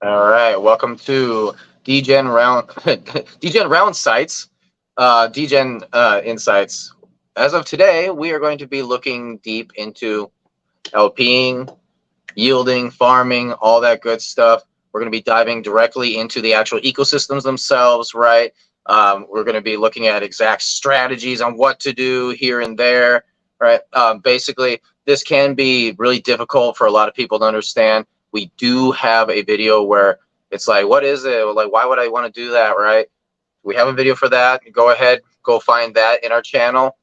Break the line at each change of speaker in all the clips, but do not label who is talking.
All right, welcome to DGen Round DGen Round Sites, DGen Insights. As of today, we are going to be looking deep into LPing, yielding, farming, all that good stuff. We're going to be diving directly into the actual ecosystems themselves, right? We're going to be looking at exact strategies on what to do here and there, right? Basically, this can be really difficult for a lot of people to understand. We do have a video where it's like, what is it? Like, why would I want to do that, right? We have a video for that. Go ahead, go find that in our channel.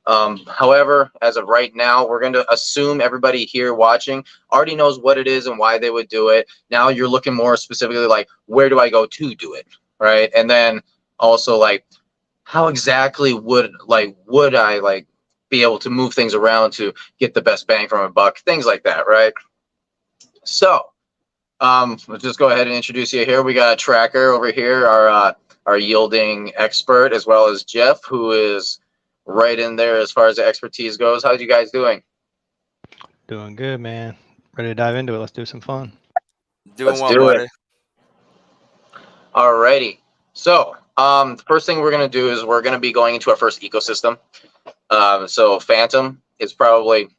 However, as of right now, we're going to assume everybody here watching already knows what it is and why they would do it. Now you're looking more specifically like, where do I go to do it, right? And then also like, how exactly would I like be able to move things around to get the best bang from a buck, things like that, right? So, let's just go ahead and introduce you here. We got Tracker over here, our yielding expert, as well as Jeff, who is right in there as far as the expertise goes. How's you guys doing?
Doing good, man. Ready to dive into it. Let's do some fun.
Doing
Let's
well,
do it.
buddy.
Alrighty. So, the first thing we're gonna do is we're gonna be going into our first ecosystem. So Fantom is probably,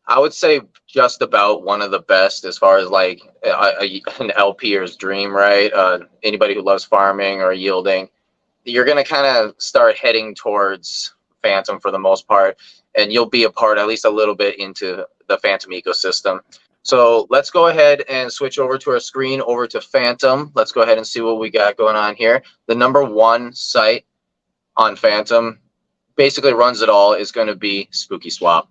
I would say, just about one of the best as far as like an LPer's dream, right? Anybody who loves farming or yielding, you're going to kind of start heading towards Fantom for the most part, and you'll be a part, at least a little bit, into the Fantom ecosystem. So let's go ahead and switch over to our screen, over to Fantom. Let's go ahead and see what we got going on here. The #1 site on Fantom basically runs it all is going to be Spooky Swap.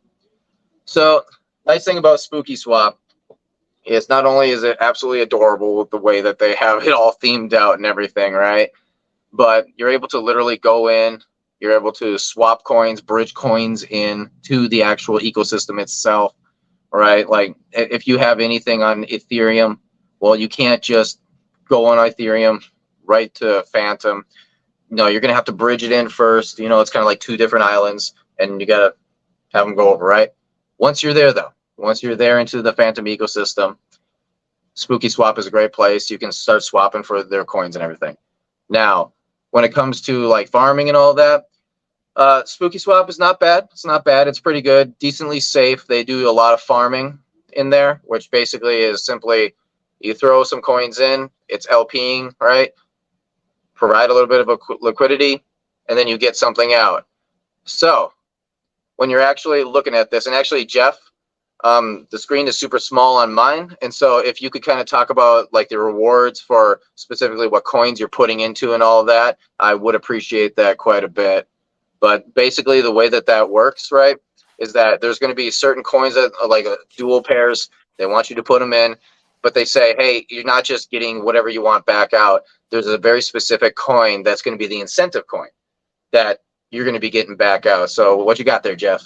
So nice thing about Spooky Swap is not only is it absolutely adorable with the way that they have it all themed out and everything, right? But you're able to literally go in, you're able to swap coins, bridge coins in to the actual ecosystem itself, right? Like if you have anything on Ethereum, well, you can't just go on Ethereum right to Fantom. No, you're going to have to bridge it in first. You know, it's kind of like two different islands, and you got to have them go over, right? Once you're there, though, once you're there into the Fantom ecosystem, Spooky Swap is a great place. You can start swapping for their coins and everything. Now, when it comes to like farming and all that, Spooky Swap is not bad. It's not bad. It's pretty good, decently safe. They do a lot of farming in there, which basically is simply you throw some coins in, it's LPing, right? Provide a little bit of liquidity, and then you get something out. So when you're actually looking at this, and actually, Jeff, the screen is super small on mine, and so if you could kind of talk about like the rewards for specifically what coins you're putting into and all of that, I would appreciate that quite a bit. But basically, the way that that works, right, is that there's going to be certain coins that are like dual pairs. They want you to put them in, but they say, hey, you're not just getting whatever you want back out. There's a very specific coin that's going to be the incentive coin that you're going to be getting back out. So what you got there, Jeff?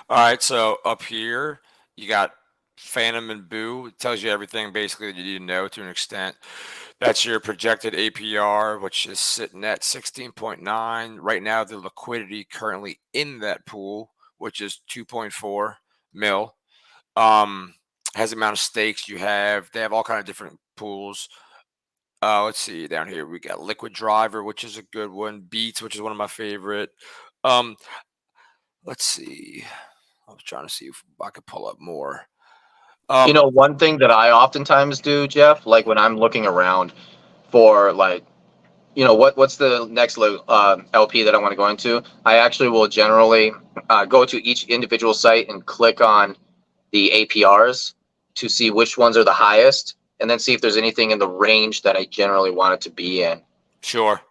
All right, so up here you got Phantom and Boo. It tells you everything basically that you need to know to an extent. That's your projected APR, which is sitting at 16.9. Right now, the liquidity currently in that pool, which is 2.4 mil. Has the amount of stakes you have. They have all kind of different pools. Let's see down here. We got Liquid Driver, which is a good one. Beats, which is one of my favorite. Let's see. I was trying to see if I could pull up more.
You know, one thing that I oftentimes do, Jeff, like when I'm looking around for like, you know, what's the next LP that I want to go into, I actually will generally go to each individual site and click on the APRs to see which ones are the highest, and then see if there's anything in the range that I generally want it to be in.
Sure.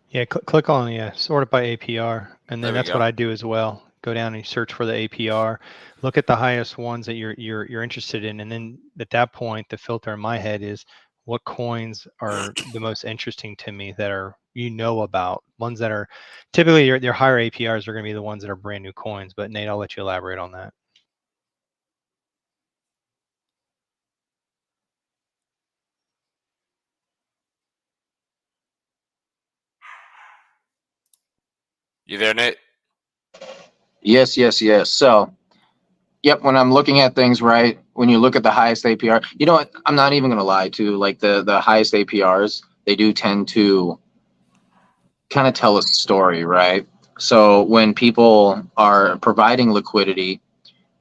Yeah, click on sort it by APR, and then
There we
that's
go.
what I do as well. Go down and search for the APR, look at the highest ones that you're interested in, and then at that point, the filter in my head is what coins are the most interesting to me that are about. Ones that are typically your higher APRs are going to be the ones that are brand new coins. But Nate, I'll let you elaborate on that.
You there, Nate?
Yes. So, yep, when I'm looking at things, right, when you look at the highest APR, you know what? I'm not even gonna lie to like the highest APRs. They do tend to kind of tell a story, right? So when people are providing liquidity,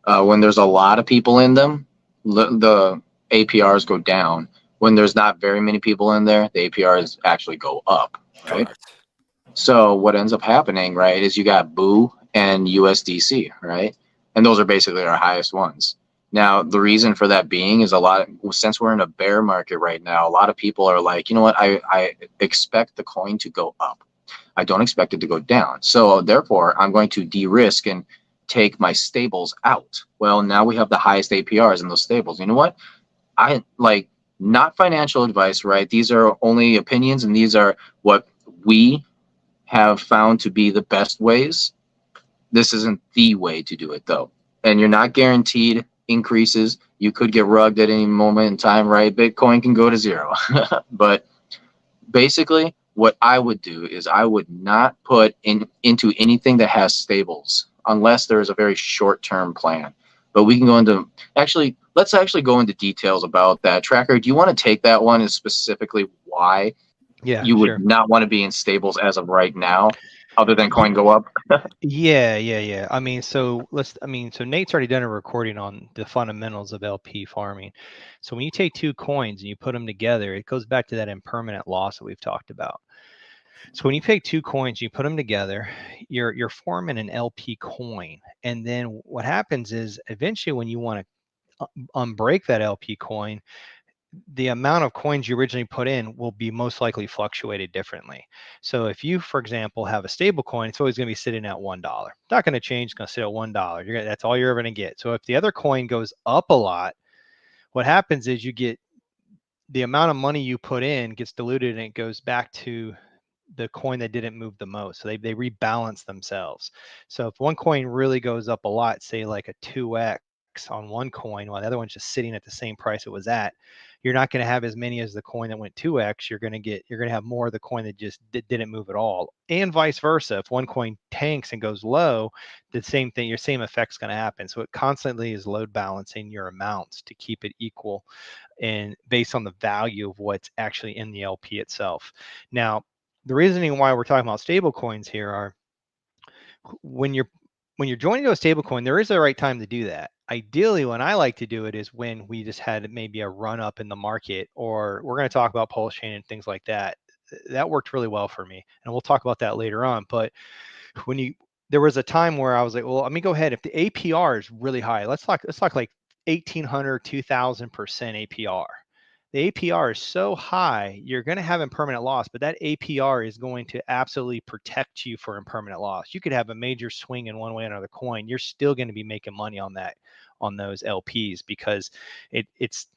when there's a lot of people in them, the APRs go down. When there's not very many people in there, the APRs actually go up, right?
Correct.
So what ends up happening, right, is you got BOO and USDC, right? And those are basically our highest ones. Now, the reason for that being is since we're in a bear market right now, a lot of people are like, you know what, I expect the coin to go up. I don't expect it to go down. So therefore, I'm going to de-risk and take my stables out. Well, now we have the highest APRs in those stables. You know what? I like, not financial advice, right? These are only opinions, and these are what we have found to be the best ways. This isn't the way to do it, though. And you're not guaranteed increases. You could get rugged at any moment in time, right? Bitcoin can go to zero. But basically, what I would do is I would not put into anything that has stables unless there is a very short-term plan. But we can go into, actually, let's actually go into details about that. Tracker, do you want to take that one, and specifically why you would
sure.
not want to be in stables as of right now, other than coin go up?
Yeah. I mean, so Nate's already done a recording on the fundamentals of LP farming. So when you take two coins and you put them together, it goes back to that impermanent loss that we've talked about. So when you take two coins, you put them together, you're forming an LP coin. And then what happens is eventually when you want to unbreak that LP coin, the amount of coins you originally put in will be most likely fluctuated differently. So if you, for example, have a stable coin, it's always going to be sitting at $1. Not going to change, it's going to sit at $1. That's all you're ever going to get. So if the other coin goes up a lot, what happens is you get the amount of money you put in gets diluted and it goes back to the coin that didn't move the most. So they rebalance themselves. So if one coin really goes up a lot, say like a 2x on one coin while the other one's just sitting at the same price it was at, you're not going to have as many as the coin that went 2x. You're going to have more of the coin that just didn't move at all, and vice versa. If one coin tanks and goes low, the same thing, your same effect's going to happen. So it constantly is load balancing your amounts to keep it equal and based on the value of what's actually in the LP itself. Now, the reasoning why we're talking about stable coins here are when you're joining to a stable coin, there is a right time to do that. Ideally, when I like to do it is when we just had maybe a run up in the market, or we're going to talk about pulse chain and things like that. That worked really well for me, and we'll talk about that later on. But there was a time where I was like, well, let me go ahead. If the APR is really high, let's talk like 1,800, 2,000% APR. The APR is so high, you're going to have impermanent loss, but that APR is going to absolutely protect you for impermanent loss. You could have a major swing in one way or another coin. You're still going to be making money on those LPs, because it's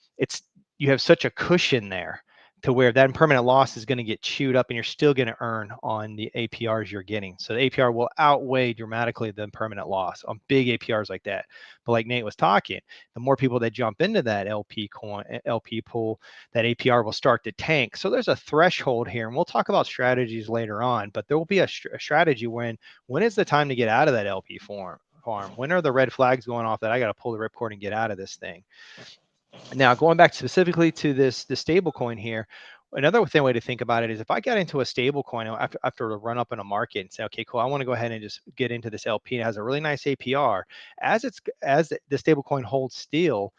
you have such a cushion there to where that impermanent loss is going to get chewed up and you're still going to earn on the APRs you're getting. So the APR will outweigh dramatically the impermanent loss on big APRs like that. But like Nate was talking, the more people that jump into that LP pool, that APR will start to tank. So there's a threshold here, and we'll talk about strategies later on, but there will be a strategy when is the time to get out of that LP farm? When are the red flags going off that I got to pull the ripcord and get out of this thing? Now, going back specifically to the stable coin here, another way to think about it is if I got into a stable coin after a run up in a market and say, okay, cool, I want to go ahead and just get into this LP. It has a really nice APR. As the stable coin holds still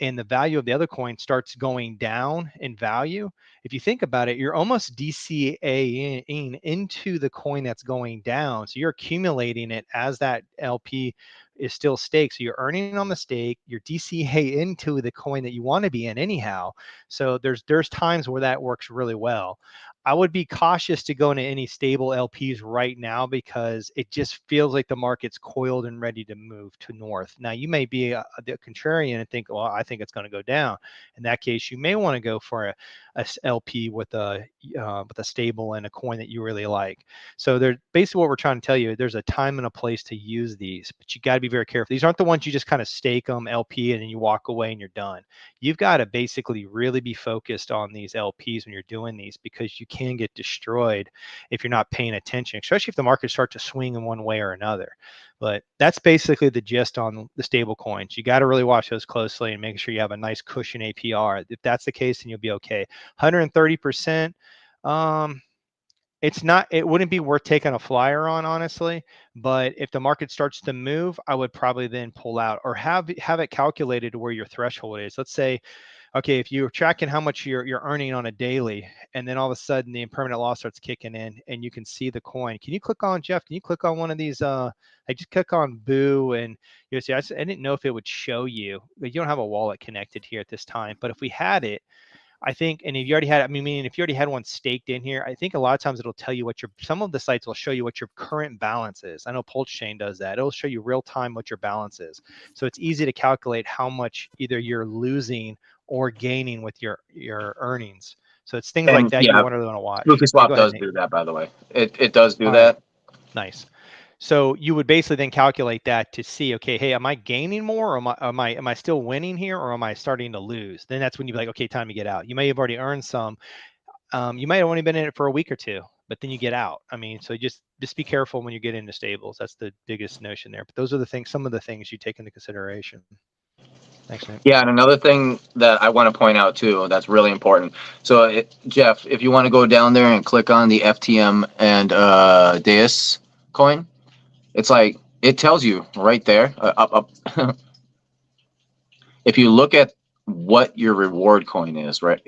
and the value of the other coin starts going down in value, if you think about it, you're almost DCAing into the coin that's going down. So you're accumulating it as that LP is still staked. So you're earning on the stake, you're DCA into the coin that you want to be in anyhow. So there's times where that works really well. I would be cautious to go into any stable LPs right now because it just feels like the market's coiled and ready to move to north. Now, you may be the contrarian and think, well, I think it's going to go down. In that case, you may want to go for a LP with a stable and a coin that you really like. So there's basically what we're trying to tell you. There's a time and a place to use these, but you got to be very careful. These aren't the ones you just kind of stake them LP and then you walk away and you're done. You've got to basically really be focused on these LPs when you're doing these, because you can get destroyed if you're not paying attention, especially if the markets start to swing in one way or another. But that's basically the gist on the stable coins. You got to really watch those closely and make sure you have a nice cushion APR. If that's the case, then you'll be okay. 130%. It wouldn't be worth taking a flyer on, honestly, but if the market starts to move, I would probably then pull out or have it calculated to where your threshold is. Let's say, okay, if you're tracking how much you're earning on a daily, and then all of a sudden the impermanent loss starts kicking in and you can see the coin. Can you click on, Jeff, can you click on one of these? I just click on Boo, and you see, I didn't know if it would show you, but you don't have a wallet connected here at this time. But if we had it, I think, and if you already had, meaning if you already had one staked in here, I think a lot of times it'll tell you some of the sites will show you what your current balance is. I know Pulse Chain does that. It'll show you real time what your balance is. So it's easy to calculate how much either you're losing or gaining with your earnings. So it's things like that you want to watch.
SpookySwap does do that, by the way. It does do that.
Nice. So you would basically then calculate that to see, okay, hey, am I gaining more, or am I still winning here, or am I starting to lose? Then that's when you'd be like, okay, time to get out. You may have already earned some. You might have only been in it for a week or two, but then you get out. I mean, so just be careful when you get into stables. That's the biggest notion there. But those are the things, some of the things you take into consideration. Thanks, Nick.
Yeah, and another thing that I want to point out too, that's really important. So, Jeff, if you want to go down there and click on the FTM and Dace coin, it's like it tells you right there. Up. If you look at what your reward coin is, right?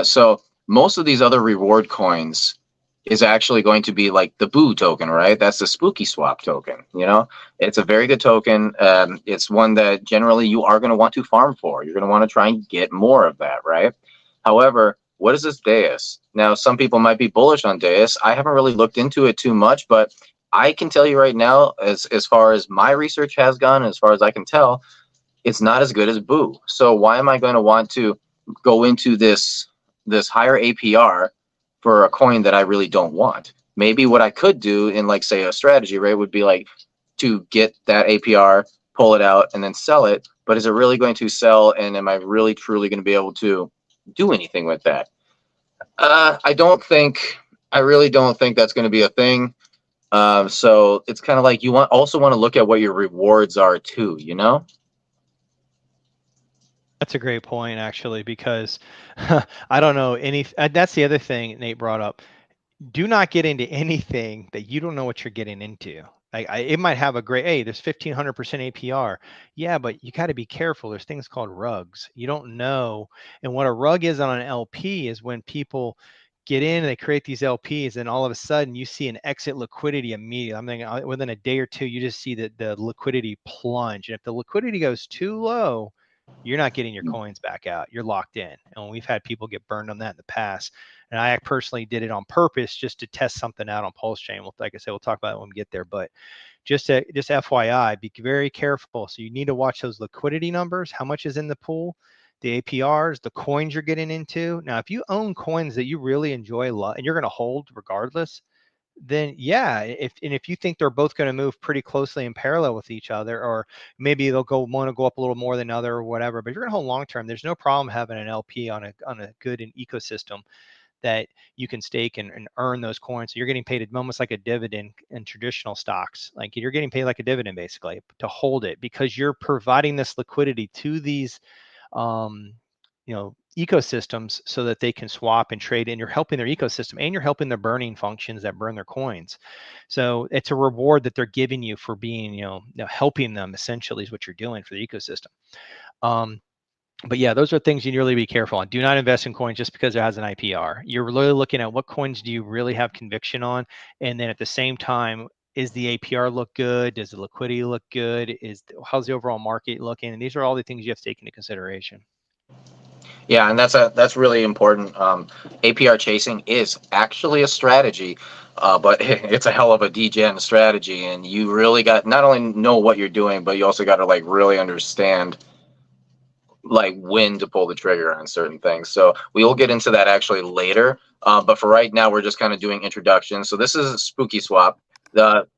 So most of these other reward coins is actually going to be like the Boo token, right? That's the SpookySwap token. You know, it's a very good token. It's one that generally you are going to want to farm for. You're going to want to try and get more of that, right? However, what is this Dace? Now, some people might be bullish on Dace. I haven't really looked into it too much, but I can tell you right now, as far as my research has gone, as far as I can tell, it's not as good as Boo. So why am I going to want to go into this higher APR for a coin that I really don't want? Maybe what I could do in, like, say, a strategy, right, would be like to get that APR, pull it out, and then sell it. But is it really going to sell, and am I really truly going to be able to do anything with that? I really don't think that's going to be a thing. So it's kind of like you also want to look at what your rewards are too, you know?
That's a great point, actually, because I don't know that's the other thing Nate brought up. Do not get into anything that you don't know what you're getting into. It might have a great, hey, there's 1500% APR. Yeah, but you got to be careful. There's things called rugs. You don't know. And what a rug is on an LP is when people get in and they create these LPs, and all of a sudden you see an exit liquidity immediately. I'm thinking within a day or two, you just see the liquidity plunge. And if the liquidity goes too low, you're not getting your coins back out. You're locked in. And we've had people get burned on that in the past. And I personally did it on purpose just to test something out on Pulse Chain. Like I said, we'll talk about it when we get there. But just FYI, be very careful. So you need to watch those liquidity numbers. How much is in the pool, the APRs, the coins you're getting into. Now, if you own coins that you really enjoy and you're going to hold regardless, then yeah, if you think they're both going to move pretty closely in parallel with each other, or maybe they'll want to go up a little more than other or whatever, but if you're going to hold long term, there's no problem having an LP on a good ecosystem that you can stake and earn those coins. So you're getting paid almost like a dividend in traditional stocks. Like you're getting paid like a dividend basically to hold it, because you're providing this liquidity to these ecosystems so that they can swap and trade, and you're helping their ecosystem, and you're helping the burning functions that burn their coins. So it's a reward that they're giving you for being, helping them, essentially, is what you're doing for the ecosystem. But yeah, those are things you really be careful on. Do not invest in coins just because it has an IPR. You're really looking at what coins do you really have conviction on, and then at the same time, is the APR look good? Does the liquidity look good? How's the overall market looking? And these are all the things you have to take into consideration.
Yeah, and that's really important. APR chasing is actually a strategy, but it's a hell of a degen strategy, and you really got not only know what you're doing, but you also got to like really understand like when to pull the trigger on certain things. So we will get into that actually later. But for right now, we're just kind of doing introductions. So this is SpookySwap.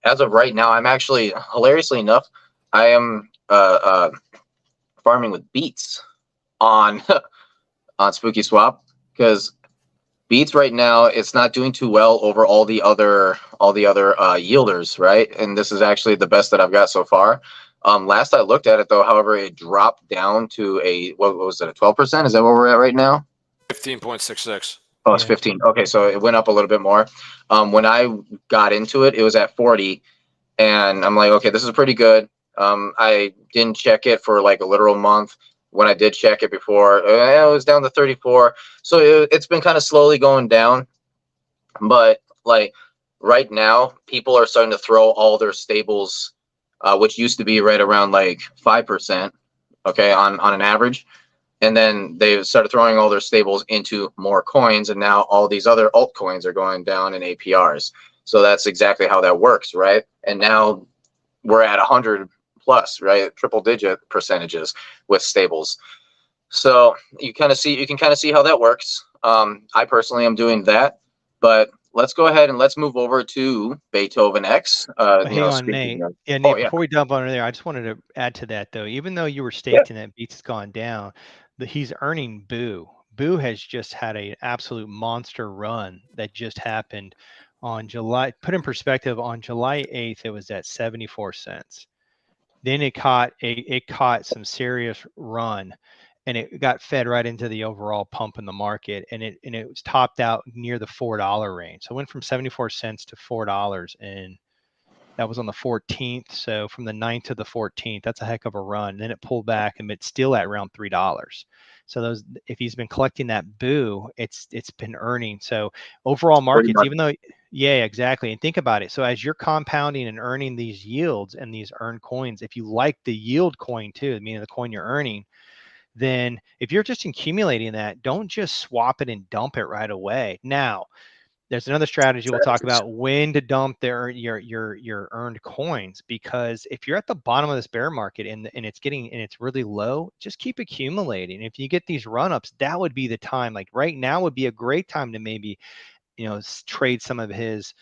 As of right now, I'm actually, hilariously enough, I am farming with beats on SpookySwap, because Beats right now, it's not doing too well over all the other yielders, right? And this is actually the best that I've got so far. Last I looked at it though, however, it dropped down to a what was it, a 12%? Is that where we're at right now?
15.66.
Oh, it's 15. Okay, so it went up a little bit more. When I got into it, it was at 40, and I'm like, okay, this is pretty good. I didn't check it for like a literal month. When I did check it before, it was down to 34. So it's been kind of slowly going down. But like right now, people are starting to throw all their stables, which used to be right around like 5%, okay, on an average. And then they started throwing all their stables into more coins, and now all these other altcoins are going down in APRs. So that's exactly how that works, right? And now we're at 100 plus, right? Triple digit percentages with stables. So you can kind of see how that works. I personally am doing that, but let's go ahead and let's move over to Beethoven X.
Hang on, Nate. Yeah, Nate,
yeah.
before we dump on there, I just wanted to add to that though. Even though you were staked in that Beats has gone down, he's earning Boo. Boo has just had an absolute monster run that just happened on July. Put in perspective, on July 8th, it was at 74 cents. Then it caught some serious run, and it got fed right into the overall pump in the market, and it was topped out near the $4 range. So it went from 74 cents to $4, and that was on the 14th. So from the 9th to the 14th, that's a heck of a run. Then it pulled back, and it's still at around $3. So if he's been collecting that Boo, it's been earning. So overall markets, even though, yeah, exactly. And think about it. So as you're compounding and earning these yields and these earned coins, if you like the yield coin too, meaning the coin you're earning, then if you're just accumulating that, don't just swap it and dump it right away. Now, there's another strategy we'll talk about, when to dump your earned coins, because if you're at the bottom of this bear market and it's really low, just keep accumulating. If you get these run-ups, that would be the time. Like right now would be a great time to maybe, trade some of his,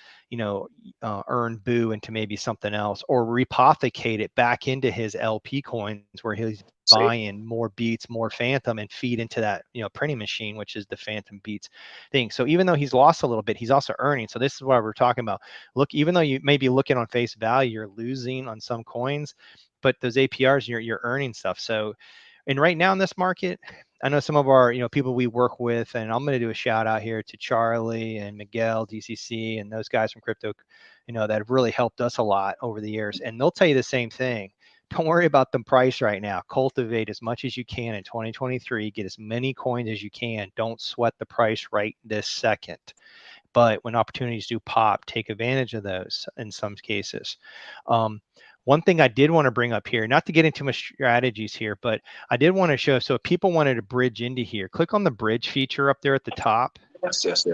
earned Boo into maybe something else, or repothecate it back into his LP coins where he's buying more Beats, more Fantom, and feed into that, printing machine, which is the Fantom Beats thing. So even though he's lost a little bit, he's also earning. So this is why we're talking about, look, even though you may be looking on face value, you're losing on some coins, but those APRs, you're earning stuff. So, and right now in this market, I know some of our, people we work with, and I'm going to do a shout out here to Charlie and Miguel, DCC, and those guys from crypto, that have really helped us a lot over the years. And they'll tell you the same thing. Don't worry about the price right now. Cultivate as much as you can in 2023. Get as many coins as you can. Don't sweat the price right this second. But when opportunities do pop, take advantage of those in some cases. One thing I did want to bring up here, not to get into much strategies here, but I did want to show, so if people wanted to bridge into here, click on the bridge feature up there at the top.
Yes.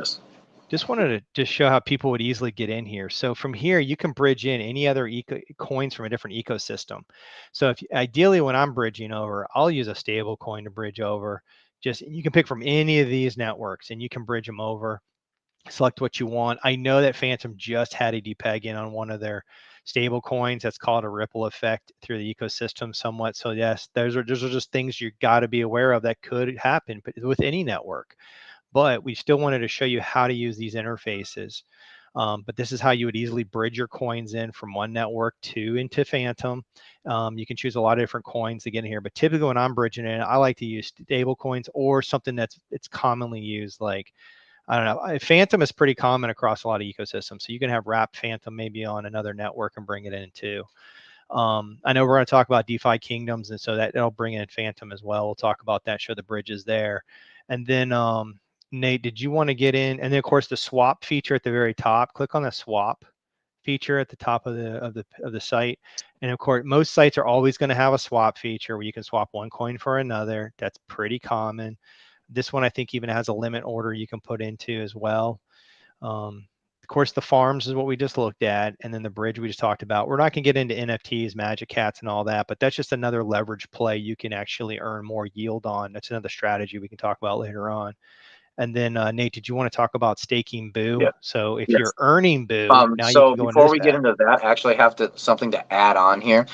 Just wanted to just show how people would easily get in here. So from here, you can bridge in any other coins from a different ecosystem. So if ideally when I'm bridging over, I'll use a stable coin to bridge over. You can pick from any of these networks and you can bridge them over. Select what you want. I know that Fantom just had a depeg in on one of their stable coins. That's called a ripple effect through the ecosystem somewhat. So yes, those are just things you got to be aware of that could happen, but with any network. But we still wanted to show you how to use these interfaces. But this is how you would easily bridge your coins in from one network into Fantom. You can choose a lot of different coins to get in here, but typically when I'm bridging in, I like to use stable coins or something it's commonly used, like, I don't know. Fantom is pretty common across a lot of ecosystems. So you can have wrapped Fantom maybe on another network and bring it in too. I know we're going to talk about DeFi kingdoms, and so that'll bring in Fantom as well. We'll talk about that, show the bridges there. And then Nate, did you want to get in? And then of course the swap feature at the very top. Click on the swap feature at the top of the site. And of course, most sites are always going to have a swap feature where you can swap one coin for another. That's pretty common. This one, I think, even has a limit order you can put into as well. Of course, the farms is what we just looked at, and then the bridge we just talked about. We're not going to get into NFTs, Magic Cats, and all that, but that's just another leverage play you can actually earn more yield on. That's another strategy we can talk about later on. And then, Nate, did you want to talk about staking Boo? Yeah. So if you're earning Boo, now
so
you can go
before we get into that, I actually have something to add on here.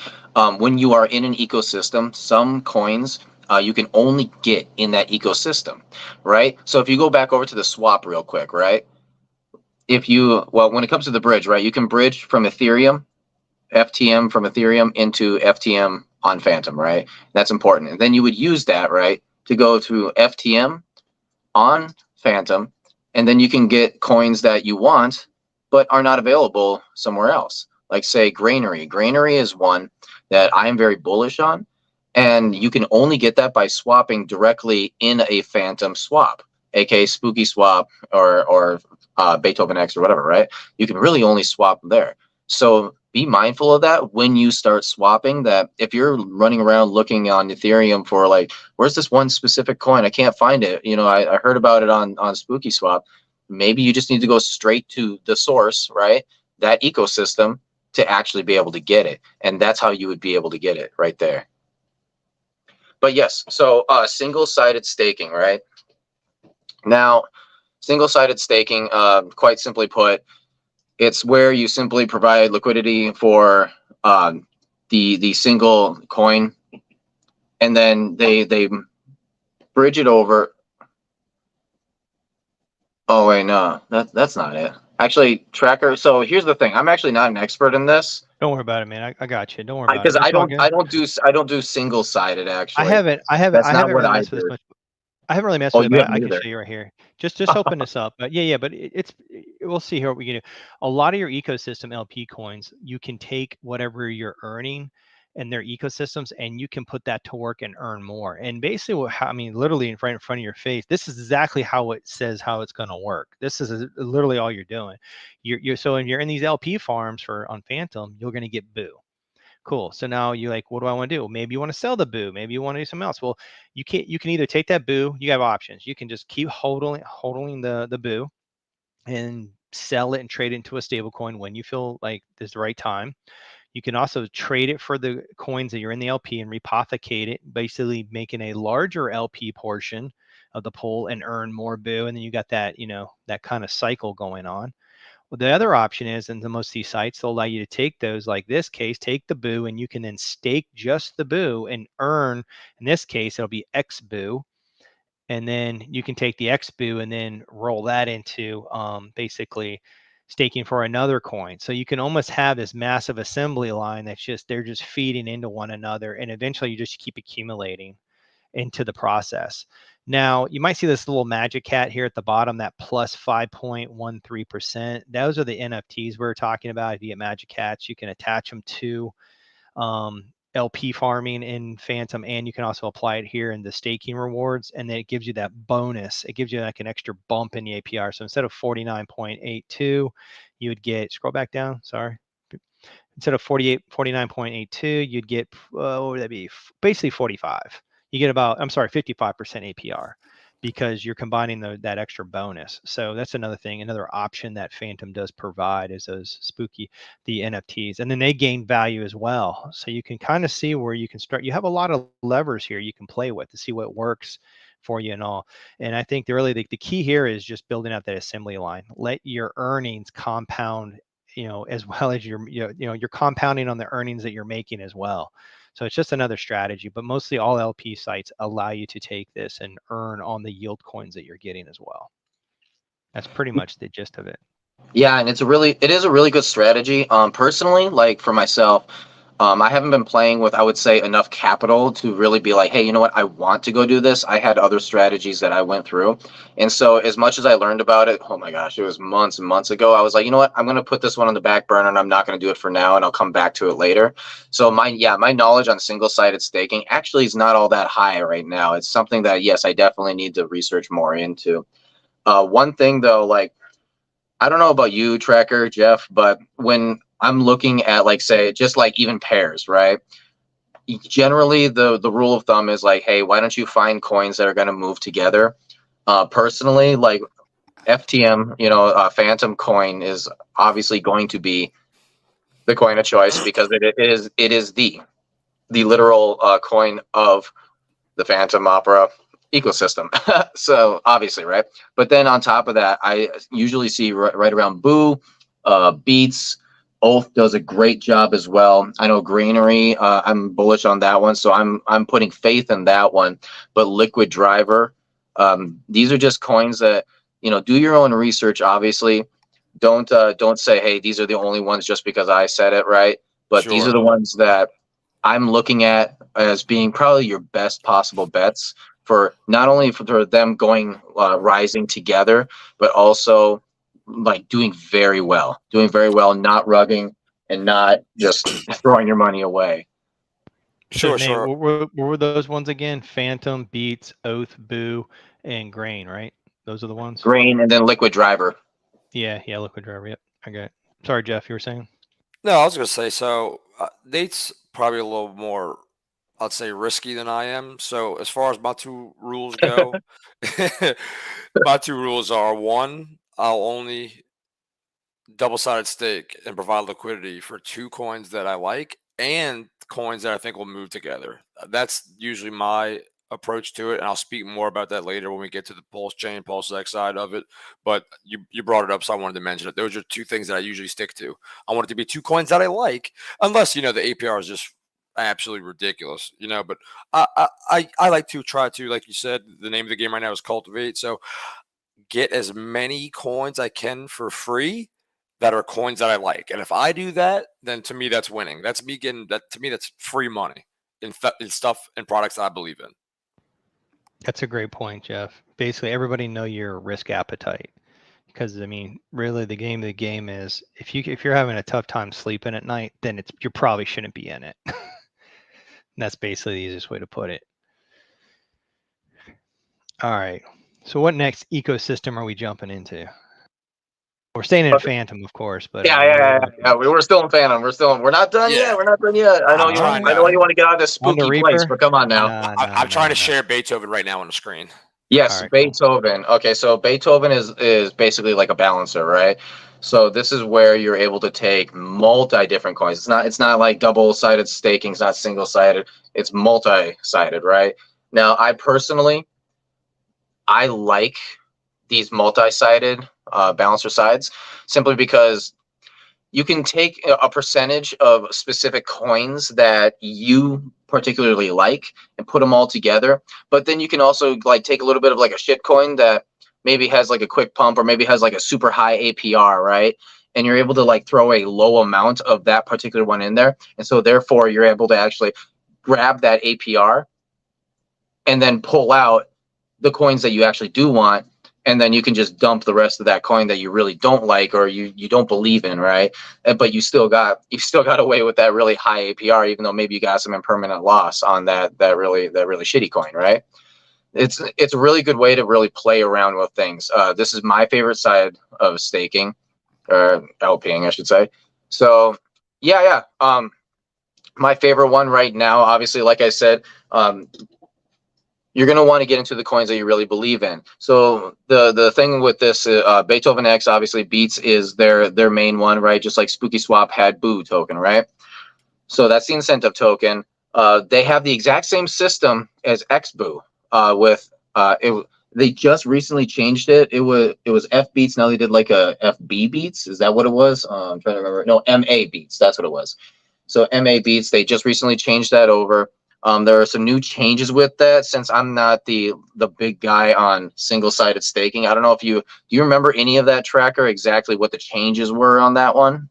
When you are in an ecosystem, some coins you can only get in that ecosystem, right? So if you go back over to the swap real quick, right? When it comes to the bridge, right, you can bridge from Ethereum, FTM from Ethereum into FTM on Fantom, right? That's important. And then you would use that, right, to go to FTM on Fantom, and then you can get coins that you want but are not available somewhere else. Like say Granary. Granary is one that I am very bullish on, and you can only get that by swapping directly in a Fantom swap, aka Spooky Swap or Beethoven X or whatever, right? You can really only swap there. So be mindful of that when you start swapping, that if you're running around looking on Ethereum for like, where's this one specific coin? I can't find it. You know, I heard about it on Spooky Swap. Maybe you just need to go straight to the source, right? That ecosystem to actually be able to get it. And that's how you would be able to get it right there. But yes, so single-sided staking, right? Now, single-sided staking, quite simply put, it's where you simply provide liquidity for the single coin, and then they bridge it over. Oh wait, no, that's not it. Actually, Tracker. So here's the thing. I'm actually not an expert in this.
Don't worry about it, man. I got you. Don't worry about it.
Because
It's all good.
I don't do single-sided actually.
I haven't
That's not
really
what I
messed with
do.
this much. I haven't really messed
Oh,
with it,
you
but
haven't
I can
either.
show you right here. Just open this up. But yeah, but we'll see here what we can do. A lot of your ecosystem LP coins, you can take whatever you're earning in their ecosystems, and you can put that to work and earn more. And basically, I mean, literally in front of your face, this is exactly how it says how it's going to work. This is literally all you're doing. So when you're in these LP farms on Fantom, you're going to get Boo. Cool. So now you're like, what do I want to do? Maybe you want to sell the Boo. Maybe you want to do something else. Well, you can either take that Boo. You have options. You can just keep holding the Boo and sell it and trade it into a stable coin when you feel like it's the right time. You can also trade it for the coins that you're in the LP and repothecate it, basically making a larger LP portion of the pool and earn more Boo. And then you got that, that kind of cycle going on. Well, the other option is, and most of these sites, they'll allow you to take those, like this case, take the Boo, and you can then stake just the Boo and earn, in this case, it'll be X Boo. And then you can take the X Boo and then roll that into basically staking for another coin. So you can almost have this massive assembly line they're just feeding into one another. And eventually you just keep accumulating into the process. Now, you might see this little magic cat here at the bottom, that plus 5.13%. Those are the NFTs we're talking about. If you get magic cats, you can attach them to LP farming in Fantom, and you can also apply it here in the staking rewards, and then it gives you that bonus. It gives you like an extra bump in the APR. So instead of 49.82, you would get, scroll back down, sorry. Instead of 49.82, you'd get, what would that be? Basically 45. You get about, 55% APR, because you're combining that extra bonus. So that's another thing, another option that Fantom does provide is the NFTs, and then they gain value as well. So you can kind of see where you can start. You have a lot of levers here you can play with to see what works for you and all. And I think the key here is just building out that assembly line. Let your earnings compound, as well as you're compounding on the earnings that you're making as well. So it's just another strategy, but mostly all LP sites allow you to take this and earn on the yield coins that you're getting as well. That's pretty much the gist of it.
Yeah, and it is a really good strategy. Personally, like for myself, I haven't been playing with, I would say, enough capital to really be like, hey, you know what, I want to go do this. I had other strategies that I went through. And so as much as I learned about it, oh my gosh, it was months and months ago, I was like, you know what, I'm going to put this one on the back burner and I'm not going to do it for now, and I'll come back to it later. So my knowledge on single-sided staking actually is not all that high right now. It's something that, yes, I definitely need to research more into. One thing though, like, I don't know about you, Tracker, Jeff, but when I'm looking at, like, say, just like even pairs, right? Generally, the rule of thumb is like, hey, why don't you find coins that are going to move together? Personally, like FTM, Fantom coin is obviously going to be the coin of choice because it is the literal coin of the Fantom Opera ecosystem. So obviously, right? But then on top of that, I usually see right around Boo, Beats, Oath does a great job as well. I know Greenery, I'm bullish on that one, so I'm putting faith in that one. But Liquid Driver, these are just coins that, you know, do your own research. Obviously, don't say, hey, these are the only ones just because I said it, right? But these are the ones that I'm looking at as being probably your best possible bets for not only for them going rising together, but also like doing very well, not rugging and not just throwing your money away.
So, Nate, what were those ones again? Fantom, Beats, Oath, Boo, and Grain, right? Those are the ones.
Grain and then Liquid Driver.
Yeah, Liquid Driver. Yep. Okay. Sorry, Jeff, you were saying?
No, I was gonna say, so Nate's probably a little more, I'd say, risky than I am. So as far as my two rules go, my two rules are: one, I'll only double-sided stake and provide liquidity for 2 coins that I like and coins that I think will move together. That's usually my approach to it, and I'll speak more about that later when we get to the Pulse Chain, Pulse X side of it. But you brought it up, so I wanted to mention it. Those are 2 things that I usually stick to. I want it to be 2 coins that I like, unless, you know, the APR is just absolutely ridiculous, you know. But I like to try to, like you said, the name of the game right now is cultivate. So get as many coins I can for free that are coins that I like. And if I do that, then to me, that's winning. That's me getting that. To me, that's free money in stuff and products that I believe in.
That's a great point, Jeff. Basically, everybody know your risk appetite, because I mean, really, the game is if you're having a tough time sleeping at night, then you probably shouldn't be in it. That's basically the easiest way to put it. All right. So what next ecosystem are we jumping into? We're staying in Fantom, of course, but
yeah. We're still in Fantom. We're not done yet. We're not done yet. I know you want to get out of this spooky place, but come on now.
I'm trying to share Beethoven right now on the screen.
Yes, right, Beethoven. Cool. Okay, so Beethoven is basically like a balancer, right? So this is where you're able to take different coins. It's not like double-sided staking. It's not single-sided. It's multi-sided, right? Now, I personally like these multi-sided balancer sides simply because you can take a percentage of specific coins that you particularly like and put them all together. But then you can also like take a little bit of like a shit coin that maybe has like a quick pump or maybe has like a super high APR, right? And you're able to like throw a low amount of that particular one in there. And so therefore you're able to actually grab that APR and then pull out the coins that you actually do want. And then you can just dump the rest of that coin that you really don't like or you don't believe in, right? But you still got away with that really high APR, even though maybe you got some impermanent loss on that really shitty coin, right? It's a really good way to really play around with things. This is my favorite side of staking, or LPing, I should say. So yeah. My favorite one right now, obviously, like I said, you're going to want to get into the coins that you really believe in. So the thing with this, Beethoven X, obviously Beats is their main one, right? Just like Spooky Swap had Boo token, right? So that's the incentive token. They have the exact same system as XBoo. They just recently changed it. It was F Beats. Now they did like a FB Beats. Is that what it was? I'm trying to remember. No, MA Beats. That's what it was. So MA Beats. They just recently changed that over. There are some new changes with that. Since I'm not the big guy on single-sided staking, I don't know if do you remember any of that, Tracker, exactly what the changes were on that one?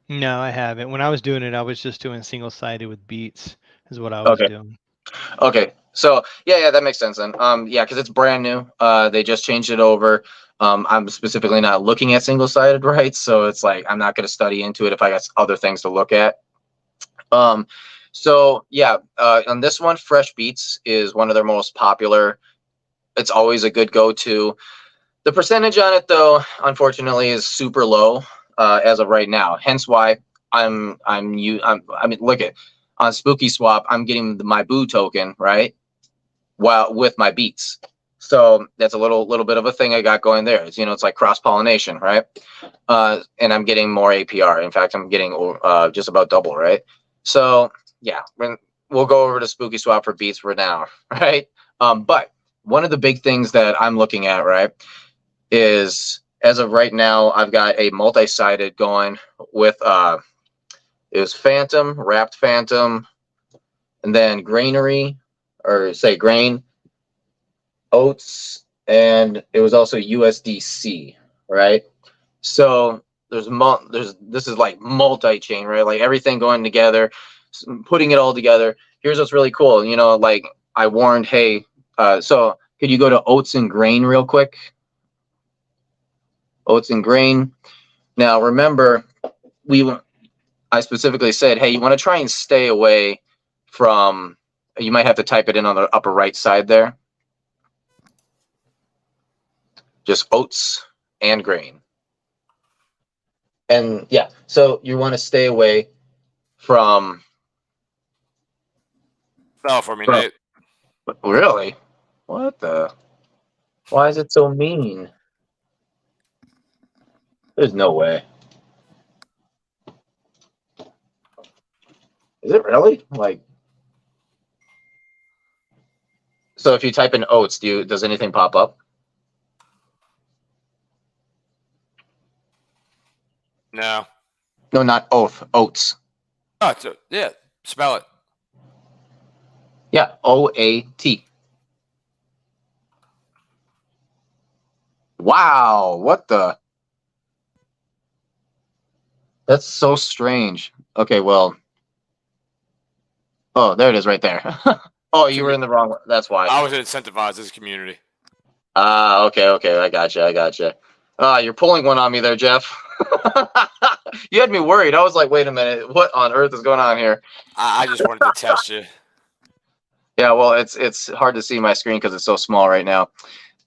No, I haven't. When I was doing it, I was just doing single-sided with Beats is what I was doing.
Okay. So yeah, that makes sense then. Yeah, because it's brand new. They just changed it over. I'm specifically not looking at single-sided, right? So it's like I'm not going to study into it if I got other things to look at. So yeah, on this one, Fresh Beats is one of their most popular. It's always a good go-to. The percentage on it, though, unfortunately, is super low as of right now. Hence why I mean, look at on Spooky Swap, I'm getting my Boo token, right? While with my Beats. So that's a little bit of a thing I got going there. It's, it's like cross-pollination, right? And I'm getting more APR. In fact, I'm getting just about double, right? So yeah, we'll go over to Spooky Swap for Beats for now, right? But one of the big things that I'm looking at, right, is as of right now, I've got a multi-sided going with it was Fantom, Wrapped Fantom, and then Granary, or say Grain, Oats, and it was also USDC, right? So this is like multi-chain, right? Like everything going together, putting it all together. Here's what's really cool. You know, like I warned, hey, so could you go to Oats and Grain real quick? Oats and Grain. Now remember, I specifically said, hey, you want to try and stay away from, you might have to type it in on the upper right side there. Just Oats and Grain. And yeah, so you want to stay away from.
Spell for me, Nate.
Really? What the? Why is it so mean? There's no way. Is it really? Like, so if you type in Oats, does anything pop up?
No.
No, not oath. Oats.
Oh, yeah. Spell it.
Yeah, OAT. Wow, what the? That's so strange. Okay, well. Oh, there it is right there. Oh, you were in the wrong one. That's why.
I was incentivized this community.
Okay, I gotcha. You're pulling one on me there, Jeff. You had me worried. I was like, wait a minute, what on earth is going on here?
I just wanted to test you.
Yeah, well, it's hard to see my screen because it's so small right now.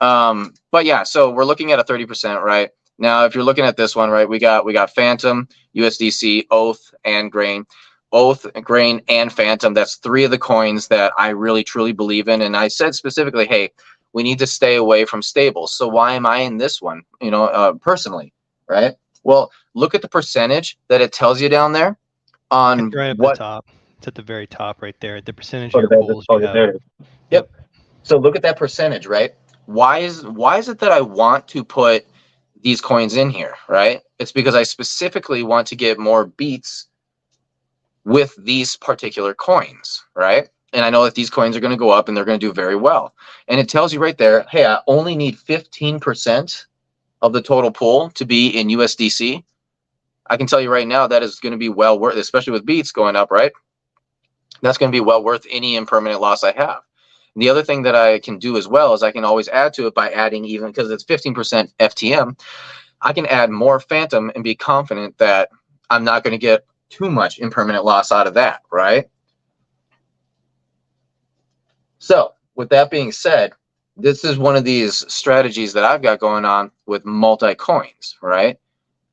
But yeah, so we're looking at a 30%, right? Now, if you're looking at this one, right, we got Fantom, USDC, Oath, and Grain. Oath, Grain, and Fantom. That's 3 of the coins that I really truly believe in. And I said specifically, hey, we need to stay away from stables. So why am I in this one? You know, personally, right? Well, look at the percentage that it tells you down there on
It's right up
what.
the top. It's at the very top right there. The percentage of your pools you have.
There. Yep. So look at that percentage, right? Why is it that I want to put these coins in here, right? It's because I specifically want to get more beats with these particular coins, right? And I know that these coins are going to go up and they're going to do very well. And it tells you right there, hey, I only need 15% of the total pool to be in USDC. I can tell you right now that is going to be well worth, especially with beats going up, right? That's going to be well worth any impermanent loss I have. And the other thing that I can do as well is I can always add to it by adding, even because it's 15% FTM, I can add more Fantom and be confident that I'm not going to get too much impermanent loss out of that, right? So with that being said, this is one of these strategies that I've got going on with multi-coins, right?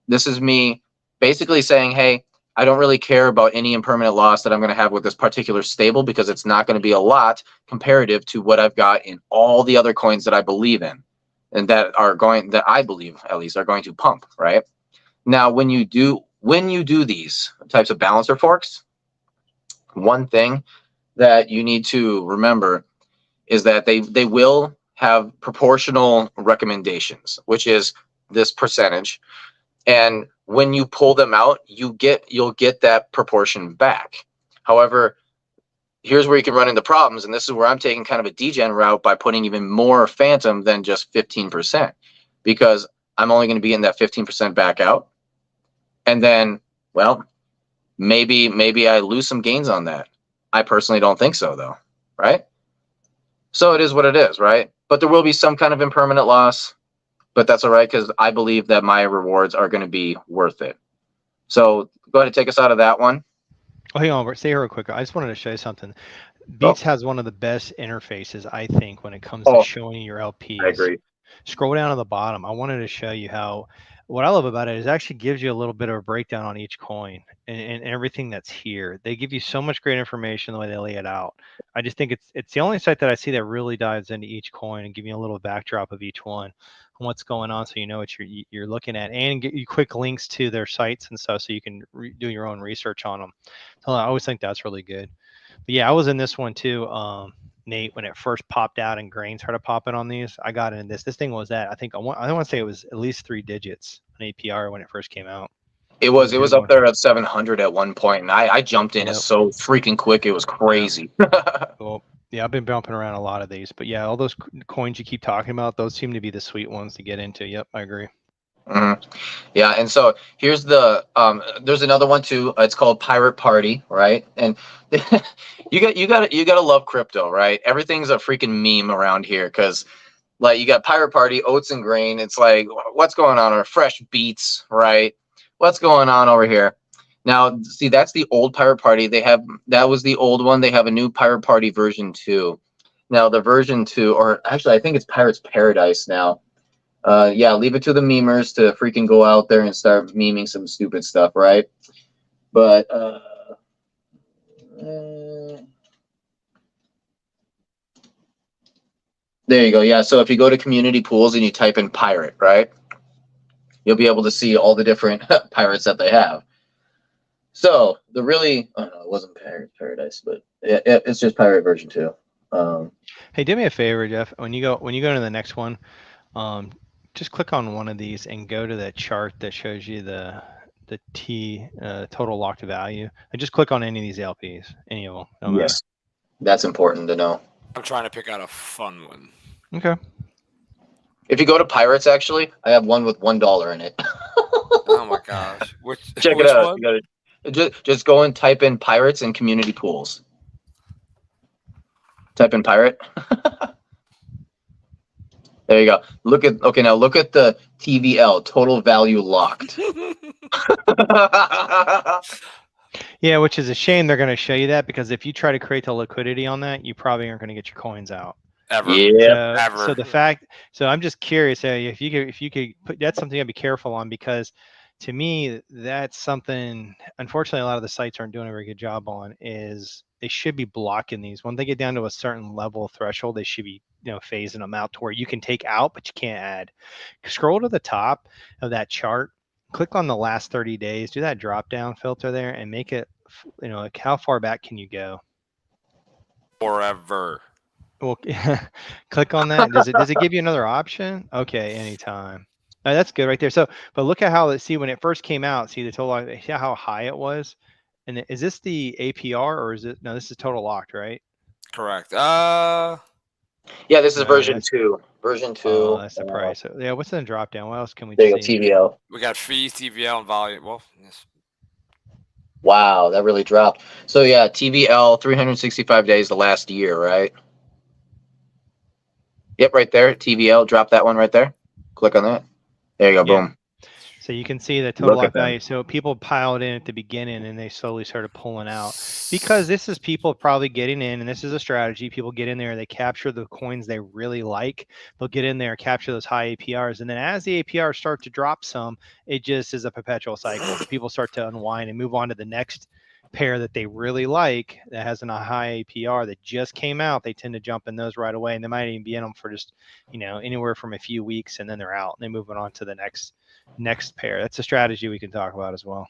This is me basically saying, hey, I don't really care about any impermanent loss that I'm going to have with this particular stable because it's not going to be a lot comparative to what I've got in all the other coins that I believe in and that I believe at least are going to pump, right? Now, when you do these types of balancer forks, one thing that you need to remember is that they will have proportional recommendations, which is this percentage. And when you pull them out, you'll get that proportion back. However, here's where you can run into problems, and this is where I'm taking kind of a degen route by putting even more Fantom than just 15%, because I'm only going to be in that 15% back out. And then, well, maybe I lose some gains on that. I personally don't think so, though, right? So it is what it is, right? But there will be some kind of impermanent loss, but that's all right because I believe that my rewards are going to be worth it. So go ahead and take us out of that one.
Oh, hang on, stay here real quick. I just wanted to show you something. Beats has one of the best interfaces, I think, when it comes to showing your LPs.
I agree.
Scroll down to the bottom. I wanted to show you how, what I love about it is it actually gives you a little bit of a breakdown on each coin and everything that's here. They give you so much great information the way they lay it out. I just think it's the only site that I see that really dives into each coin and give you a little backdrop of each one and what's going on, so you know what you're looking at, and get you quick links to their sites and stuff so you can do your own research on them. So I always think that's really good. But yeah, I was in this one too. Nate, when it first popped out and grain started popping on these, I got into this. This thing was at, I want to say it was at least 3 digits on APR when it first came out.
It was up there at 700 at one point, and I jumped in.
Yep.
It's so freaking quick. It was crazy.
Well, yeah, I've been bumping around a lot of these, but yeah, all those coins you keep talking about, those seem to be the sweet ones to get into. Yep, I agree.
Mm-hmm. Yeah, and so here's the there's another one too. It's called Pirate Party, right? And you gotta love crypto, right? Everything's a freaking meme around here because like you got Pirate Party, oats and grain. It's like what's going on? Or fresh beets, right? What's going on over here? Now, see, that's the old Pirate Party. That was the old one. They have a new Pirate Party version 2. Now the version 2, or actually I think it's Pirate's Paradise now. Yeah, leave it to the memers to freaking go out there and start memeing some stupid stuff, right? But there you go. Yeah, so if you go to community pools and you type in pirate, right, you'll be able to see all the different pirates that they have. So the really, oh no, it wasn't Pirate Paradise, but it's just Pirate version 2.
Hey, do me a favor, Jeff. When you go to the next one, just click on one of these and go to that chart that shows you the total locked value. And just click on any of these LPs, any of them. No matter.
Yes, that's important to know.
I'm trying to pick out a fun one.
Okay.
If you go to Pirates, actually, I have one with $1 in it.
Oh my gosh!
Check it out. You gotta, just go and type in Pirates and community pools. Type in pirate. There you go. Look at the TVL, total value locked.
Yeah, which is a shame they're going to show you that, because if you try to create the liquidity on that, you probably aren't going to get your coins out.
Ever.
Yeah.
So I'm just curious if you could put, that's something I'd be careful on, because to me, that's something, unfortunately, a lot of the sites aren't doing a very good job on, is they should be blocking these. When they get down to a certain level threshold, they should be, phasing them out to where you can take out, but you can't add. Scroll to the top of that chart, click on the last 30 days, do that drop down filter there and make it, like how far back can you go?
Forever.
Well, click on that. Does it give you another option? Okay, anytime. Oh, that's good right there. So, but look at how, see, when it first came out, see the total, see how high it was? And is this the APR or is it, no, this is total locked, right?
Correct.
Yeah, this is version 2. Version 2.
Oh, that's the price. So, yeah, what's the drop down? What else can we
there you
see?
go, TVL.
We got fees, TVL, and volume. Well, yes.
Wow, that really dropped. So yeah, TVL 365 days the last year, right? Yep, right there. TVL, drop that one right there. Click on that. There you go,
Yeah.
boom.
So you can see the total
Look at
lock value. So people piled in at the beginning and they slowly started pulling out, because this is people probably getting in, and this is a strategy. People get in there, they capture the coins they really like. They'll get in there, capture those high APRs. And then as the APRs start to drop some, it just is a perpetual cycle. People start to unwind and move on to the next pair that they really like that has a high APR that just came out. They tend to jump in those right away, and they might even be in them for just, anywhere from a few weeks, and then they're out and they move on to the next pair. That's a strategy we can talk about as well.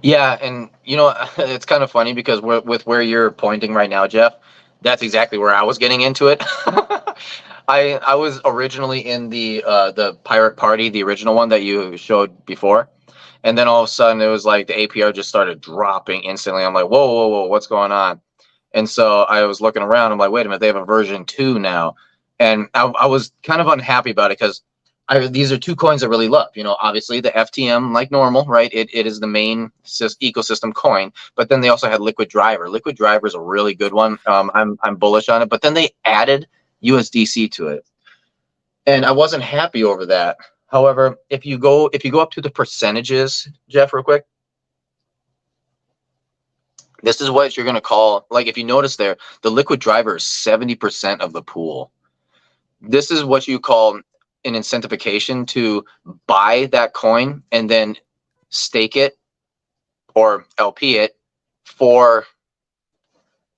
Yeah, and it's kind of funny because with where you're pointing right now, Jeff, that's exactly where I was getting into it. I was originally in the Pirate Party, the original one that you showed before. And then all of a sudden it was like the APR just started dropping instantly. I'm like, whoa, what's going on? And so I was looking around. I'm like, wait a minute, they have a version 2 now. And I was kind of unhappy about it because these are 2 coins I really love. Obviously the FTM, like normal, right? It is the main ecosystem coin. But then they also had Liquid Driver. Liquid Driver is a really good one. I'm bullish on it. But then they added USDC to it. And I wasn't happy over that. However, if you go up to the percentages, Jeff, real quick, this is what you're going to call, like if you notice there, the Liquid Driver is 70% of the pool. This is what you call an incentivization to buy that coin and then stake it or LP it for,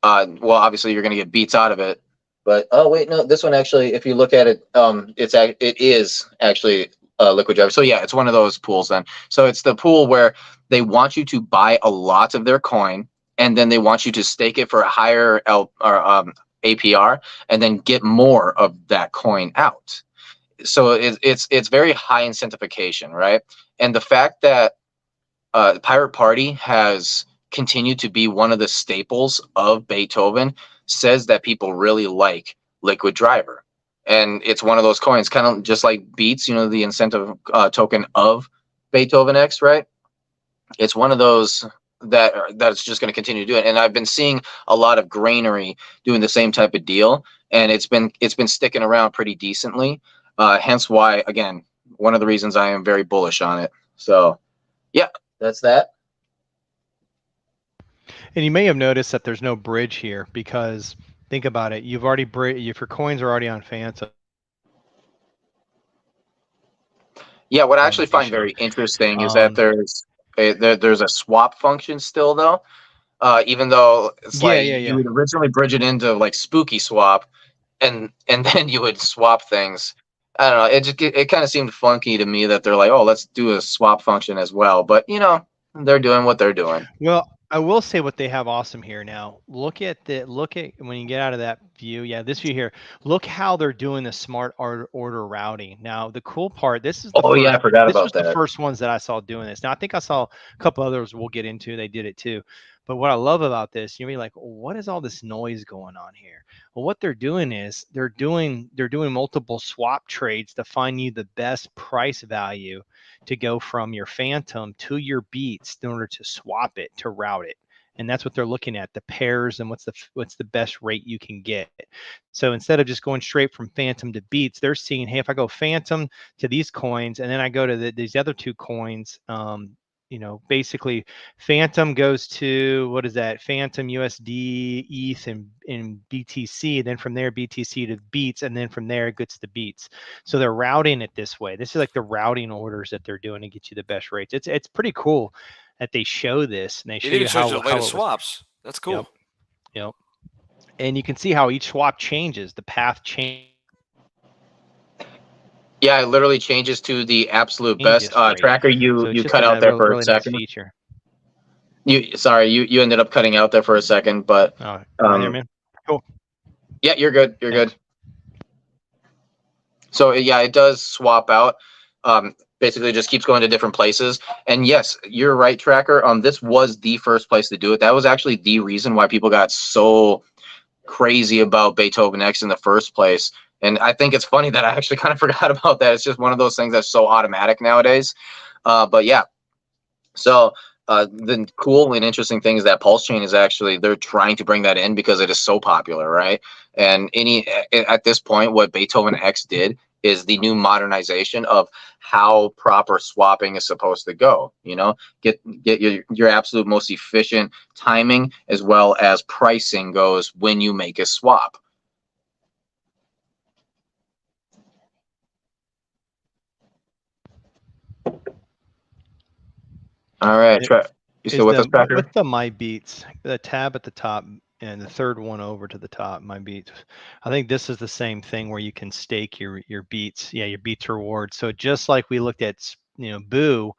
well, obviously you're going to get beats out of it. But, oh, wait, no, this one actually, if you look at it, it is actually Liquid Driver. So, yeah, it's one of those pools then. So it's the pool where they want you to buy a lot of their coin, and then they want you to stake it for a higher APR and then get more of that coin out. So it's very high incentivization, right? And the fact that Pirate Party has continued to be one of the staples of Beethoven says that people really like Liquid Driver. And it's one of those coins, kind of just like Beats, you know, the incentive token of Beethoven X, right? It's one of those that's just going to continue to do it. And I've been seeing a lot of Grainery doing the same type of deal, and it's been sticking around pretty decently. Hence why, again, one of the reasons I am very bullish on it. So, yeah, that's that.
And you may have noticed that there's no bridge here because think about it. You've already if your coins are already on Fantom.
Yeah, what I actually find very interesting is that there's a swap function still, though. Even though it's you would originally bridge it into like Spooky Swap, and then you would swap things. I don't know. It kind of seemed funky to me that they're like, oh, let's do a swap function as well. But you know, they're doing what they're doing.
Well, I will say what they have awesome here now. Look at when you get out of that view. Yeah, this view here. Look how they're doing the smart order routing. Now, the cool part, this is the
yeah, I forgot about that.
This was the first ones that I saw doing this. Now, I think I saw a couple others we'll get into. They did it too. But what I love about this, you'll be like, what is all this noise going on here? Well, what they're doing is they're doing multiple swap trades to find you the best price value to go from your Fantom to your Beats in order to swap it, to route it. And that's what they're looking at, the pairs and what's the best rate you can get. So instead of just going straight from Fantom to Beats, they're seeing, hey, if I go Fantom to these coins and then I go to these other two coins, you know, basically Fantom goes to, what is that? Fantom USD, ETH, and BTC. Then from there, BTC to Beats. And then from there, it gets to Beats. So they're routing it this way. This is like the routing orders that they're doing to get you the best rates. It's pretty cool that they show this. And they show you how
the latest swaps. That's cool.
Yep. And you can see how each swap changes. The path change.
Yeah, it literally changes to the absolute best tracker. You cut out there for a second.
Nice feature.
You ended up cutting out there for a second, but
right there, man. Cool.
Yeah, you're good. You're good. So yeah, it does swap out. Basically, just keeps going to different places. And yes, you're right, tracker. This was the first place to do it. That was actually the reason why people got so crazy about Beethoven X in the first place. And I think it's funny that I actually kind of forgot about that. It's just one of those things that's so automatic nowadays. But yeah, so the cool and interesting thing is that Pulse Chain is actually, they're trying to bring that in because it is so popular, right? And at this point, what Beethoven X did is the new modernization of how proper swapping is supposed to go. You know, get your absolute most efficient timing as well as pricing goes when you make a swap. All right, you still with us, Packer?
With the My Beats, the tab at the top and the third one over to the top, My Beats. I think this is the same thing where you can stake your Beats. Yeah, your Beats reward. So just like we looked at, you know, Boo,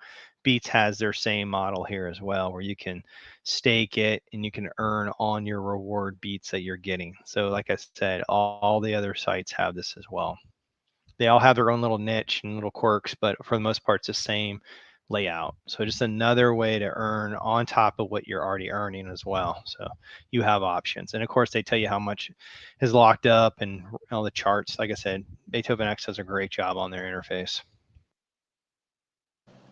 Beats has their same model here as well, where you can stake it and you can earn on your reward Beats that you're getting. So like I said, all the other sites have this as well. They all have their own little niche and little quirks, but for the most part, it's the same layout. So just another way to earn on top of what you're already earning as well. So you have options. And of course, they tell you how much is locked up and all the charts. Like I said, Beethoven X does a great job on their interface.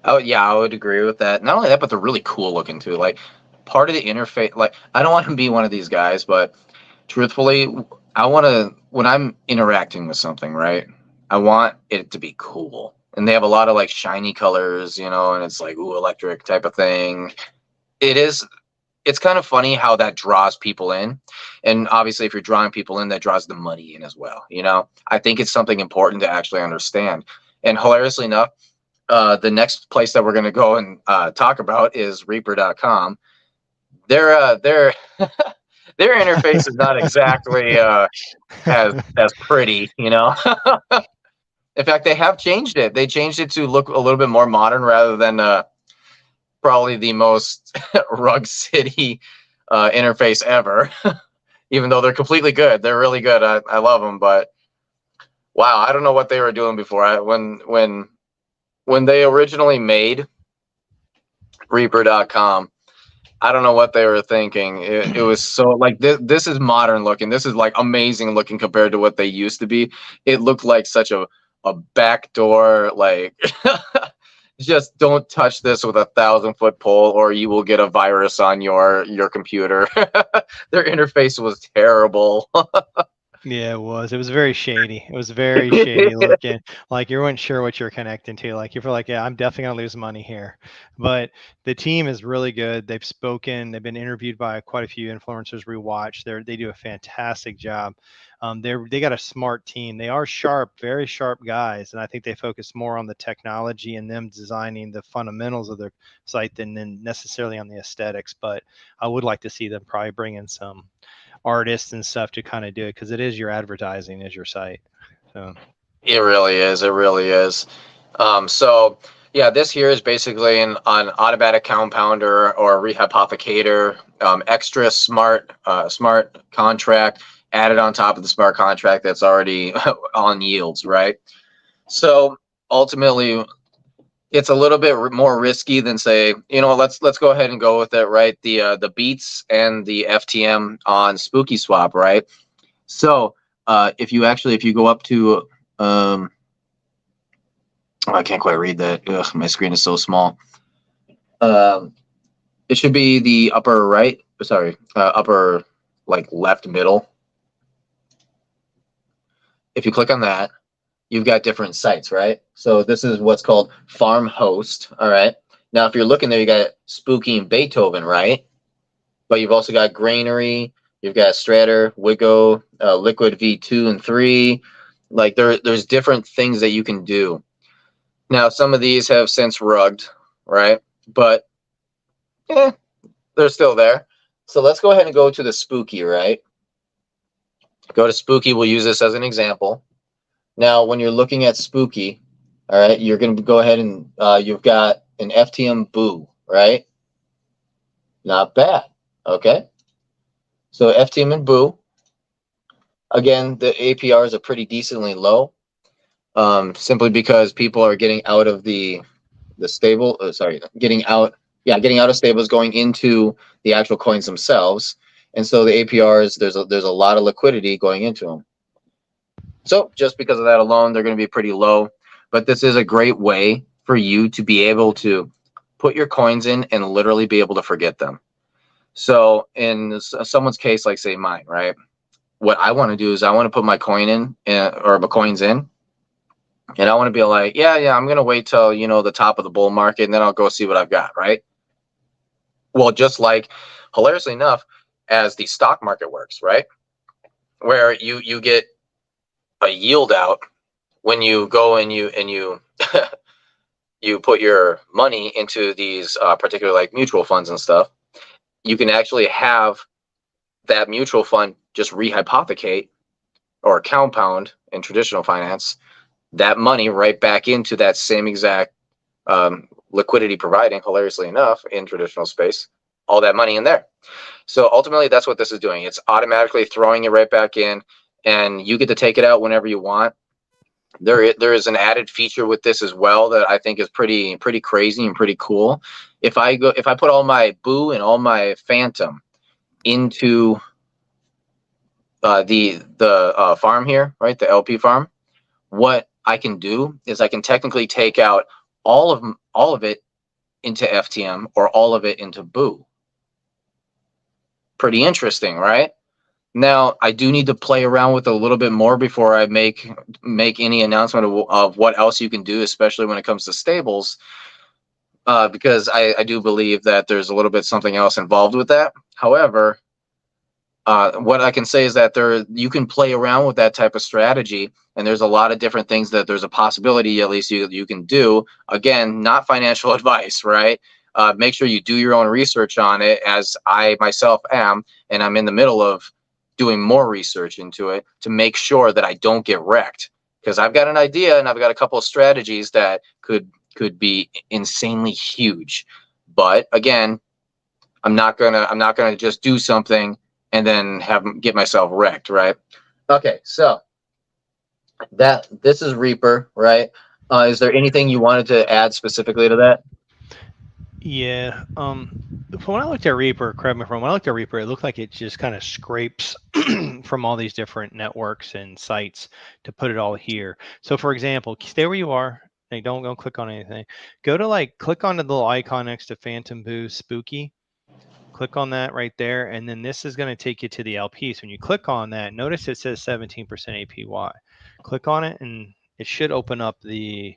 Oh yeah, I would agree with that. Not only that, but they're really cool looking too. Like part of the interface, like I don't want to be one of these guys, but truthfully, I want to, when I'm interacting with something, right, I want it to be cool. And they have a lot of like shiny colors, you know, and it's like, ooh, electric type of thing. It's kind of funny how that draws people in. And obviously if you're drawing people in, that draws the money in as well. You know, I think it's something important to actually understand. And hilariously enough, the next place that we're going to go and talk about is Reaper.com. Their interface is not exactly as pretty, you know. In fact, they have changed it. They changed it to look a little bit more modern rather than probably the most Rug City interface ever. even though they're completely good. They're really good. I love them, but wow, I don't know what they were doing before. When they originally made Reaper.com, I don't know what they were thinking. It was so like this is modern looking. This is like amazing looking compared to what they used to be. It looked like such a backdoor, like just don't touch this with a 1,000-foot pole or you will get a virus on your computer. Their interface was terrible.
Yeah, it was. It was very shady. It was very shady looking. Like you weren't sure what you're connecting to. Like you feel like, yeah, I'm definitely gonna lose money here. But the team is really good. They've spoken. They've been interviewed by quite a few influencers we watch. They do a fantastic job. They got a smart team. They are sharp, very sharp guys, and I think they focus more on the technology and them designing the fundamentals of their site than necessarily on the aesthetics. But I would like to see them probably bring in some artists and stuff to kind of do it, because it is your advertising, is your site. So
it really is. It really is. So yeah, this here is basically an automatic compounder or rehypothecator, extra smart contract added on top of the smart contract that's already on yields, right? So ultimately, it's a little bit more risky than say, let's go ahead and go with it, right? The beats and the FTM on Spooky Swap, right? So if you go up to I can't quite read that. Ugh, my screen is so small. It should be the upper right. Sorry, upper like left middle. If you click on that, you've got different sites, right? So this is what's called farm host. All right. Now, if you're looking there, you got Spooky and Beethoven, right? But you've also got Granary. You've got Stratter, Wigo, Liquid V2 and 3. Like there's different things that you can do. Now, some of these have since rugged, right? But they're still there. So let's go ahead and go to the Spooky, right? Go to Spooky. We'll use this as an example. Now, when you're looking at Spooky, all right, you're going to go ahead and you've got an FTM Boo, right? Not bad. Okay. So FTM and Boo. Again, the APRs are pretty decently low, simply because people are getting out of the stable. Getting out of stables, going into the actual coins themselves, and so the APRs there's a lot of liquidity going into them. So just because of that alone, they're going to be pretty low. But this is a great way for you to be able to put your coins in and literally be able to forget them. So in someone's case, like say mine, right? What I want to do is I want to put my coin in or my coins in. And I want to be like, yeah, I'm going to wait till, the top of the bull market, and then I'll go see what I've got, right? Well, just like, hilariously enough, as the stock market works, right? Where you get a yield out when you go and you you put your money into these particular like mutual funds and stuff. You can actually have that mutual fund just rehypothecate or compound in traditional finance that money right back into that same exact liquidity providing, hilariously enough, in traditional space, all that money in there. So ultimately, that's what this is doing. It's automatically throwing it right back in, and you get to take it out whenever you want. There is an added feature with this as well that I think is pretty crazy and pretty cool. If I put all my Boo and all my Fantom into the farm here, right, the LP farm, what I can do is I can technically take out all of it into FTM or all of it into Boo. Pretty interesting, right? Now, I do need to play around with it a little bit more before I make any announcement of what else you can do, especially when it comes to stables, because I do believe that there's a little bit something else involved with that. However, what I can say is that you can play around with that type of strategy, and there's a lot of different things that there's a possibility at least you can do. Again, not financial advice, right? Make sure you do your own research on it, as I myself am, and I'm in the middle of doing more research into it to make sure that I don't get wrecked, because I've got an idea and I've got a couple of strategies that could be insanely huge. But again, I'm not gonna just do something and then get myself wrecked, right? Okay, so this is Reaper, right? Is there anything you wanted to add specifically to that?
Yeah. When I looked at Reaper, correct me if I'm wrong, when I looked at Reaper, it looked like it just kind of scrapes from all these different networks and sites to put it all here. So for example, stay where you are. Hey, don't click on anything. Go to click on the little icon next to Fantom Boo Spooky. Click on that right there, and then this is going to take you to the LP. So when you click on that, notice it says 17% APY. Click on it, and it should open up the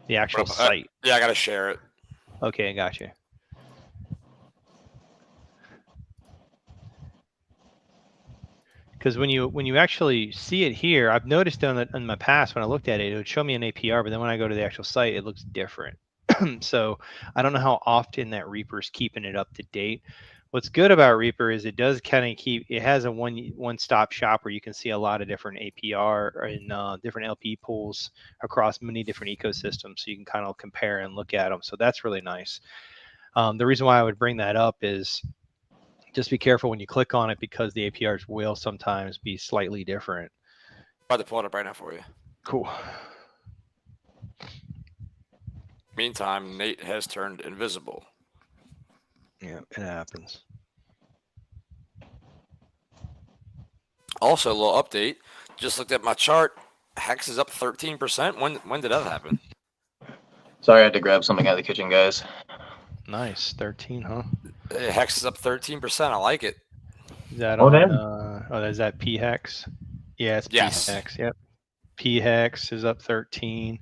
actual site.
Yeah, I got to share it.
Okay, I got you. Because when you actually see it here, I've noticed in my past when I looked at it, it would show me an APR, but then when I go to the actual site, it looks different. So I don't know how often that Reaper's keeping it up to date. What's good about Reaper is it does kind of it has a one-stop shop where you can see a lot of different APR and different LP pools across many different ecosystems, so you can kind of compare and look at them. So that's really nice. The reason why I would bring that up is just be careful when you click on it, because the APRs will sometimes be slightly different.
I'm about to pull it up right now for you.
Cool.
Meantime, Nate has turned invisible.
Yeah, it happens.
Also, a little update. Just looked at my chart. Hex is up 13%. When did that happen?
Sorry, I had to grab something out of the kitchen, guys.
Nice. 13, huh?
Hex is up 13%. I like it.
Is that is that P Hex? Yeah, it's P Hex. Yep. P Hex is up 13.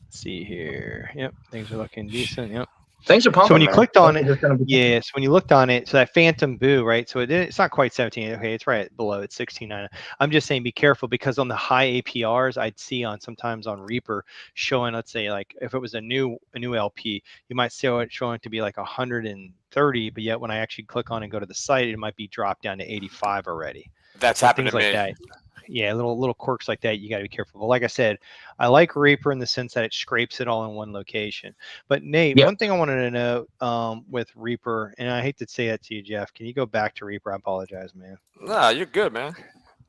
Let's see here. Yep, things are looking decent. Yep.
Thanks for pumping.
So when you clicked on it,
yeah.
So when you looked on it, so that Fantom Boo, right? So it's not quite 17. Okay, it's right below. It's 16.9. I'm just saying, be careful, because on the high APRs, I'd see sometimes on Reaper showing, let's say, like if it was a new LP, you might see it showing to be like 130, but yet when I actually click on and go to the site, it might be dropped down to 85 already.
That's happened to me.
Things like that. Yeah, little quirks like that, you got to be careful. But like I said, I like Reaper in the sense that it scrapes it all in one location. But Nate, one thing I wanted to know with Reaper, and I hate to say that to you, Jeff, can you go back to Reaper? I apologize, man.
Nah, you're good, man.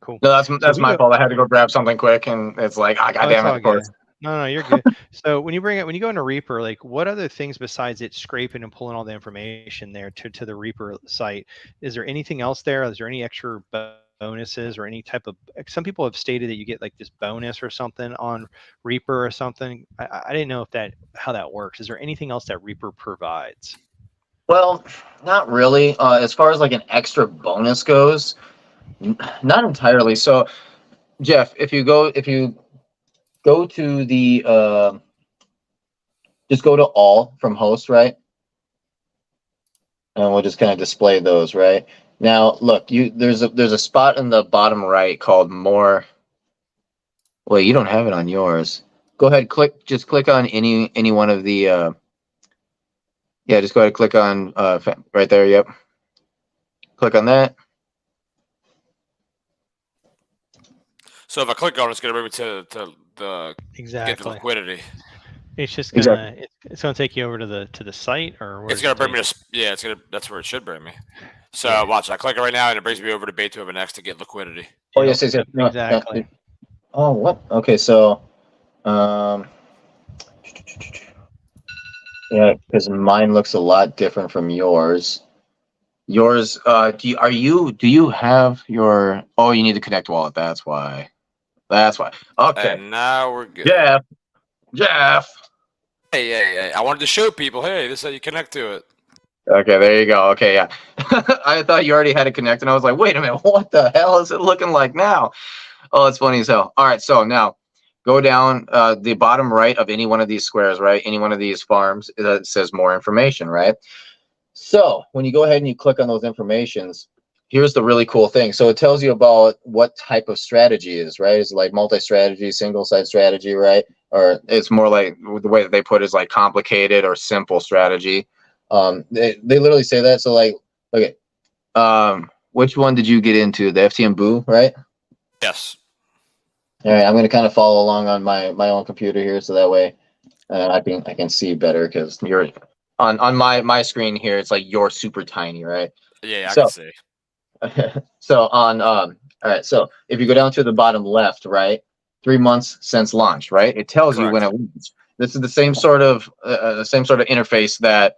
Cool.
No, that's my fault. I had to go grab something quick, and it's like, goddamn it, of course.
No, you're good. So when you go into Reaper, like what other things besides it scraping and pulling all the information there to the Reaper site? Is there anything else there? Is there any extra bonuses or any type of, some people have stated that you get like this bonus or something on Reaper or something. I didn't know how that works. Is there anything else that Reaper provides?
Well, not really. As far as like an extra bonus goes, not entirely. So Jeff, if you go to the just go to all from host, right? And we'll just kind of display those, right? Now, look, there's a spot in the bottom right called more. Well, you don't have it on yours. Go ahead, just click on any one of the. Yeah, just go ahead and click on right there. Yep. Click on that.
So if I click on it, it's going to bring me to the get the liquidity.
It's just gonna it's gonna take you over to the site, or
it's gonna bring me to that's where it should bring me. So watch, I click it right now and it brings me over to Beethoven X to get liquidity.
Oh yes. No,
exactly.
Oh what? Okay, so yeah, because mine looks a lot different from yours. Yours, do you have your? Oh, you need to connect wallet. That's why. Okay.
And now we're good.
Jeff.
Hey! I wanted to show people. Hey, this is how you connect to it.
Okay, there you go. Okay, yeah. I thought you already had it connected, and I was like, wait a minute, what the hell is it looking like now? Oh, it's funny as hell. All right, so now go down the bottom right of any one of these squares, right? Any one of these farms that says more information, right? So when you go ahead and you click on those informations, here's the really cool thing. So it tells you about what type of strategy is, right? Is it like multi-strategy, single-site strategy, right? Or it's more like the way that they put it is like complicated or simple strategy. They literally say that. So like, okay, which one did you get into? The FTM Boo, right?
Yes.
All right, I'm going to kind of follow along on my own computer here, so that way I can see better, because you're on my screen here. It's like you're super tiny, right?
Yeah, I can see.
So on all right, so if you go down to the bottom left, right, 3 months since launch, right, it tells you when it
Correct.
launched. This is the same sort of interface that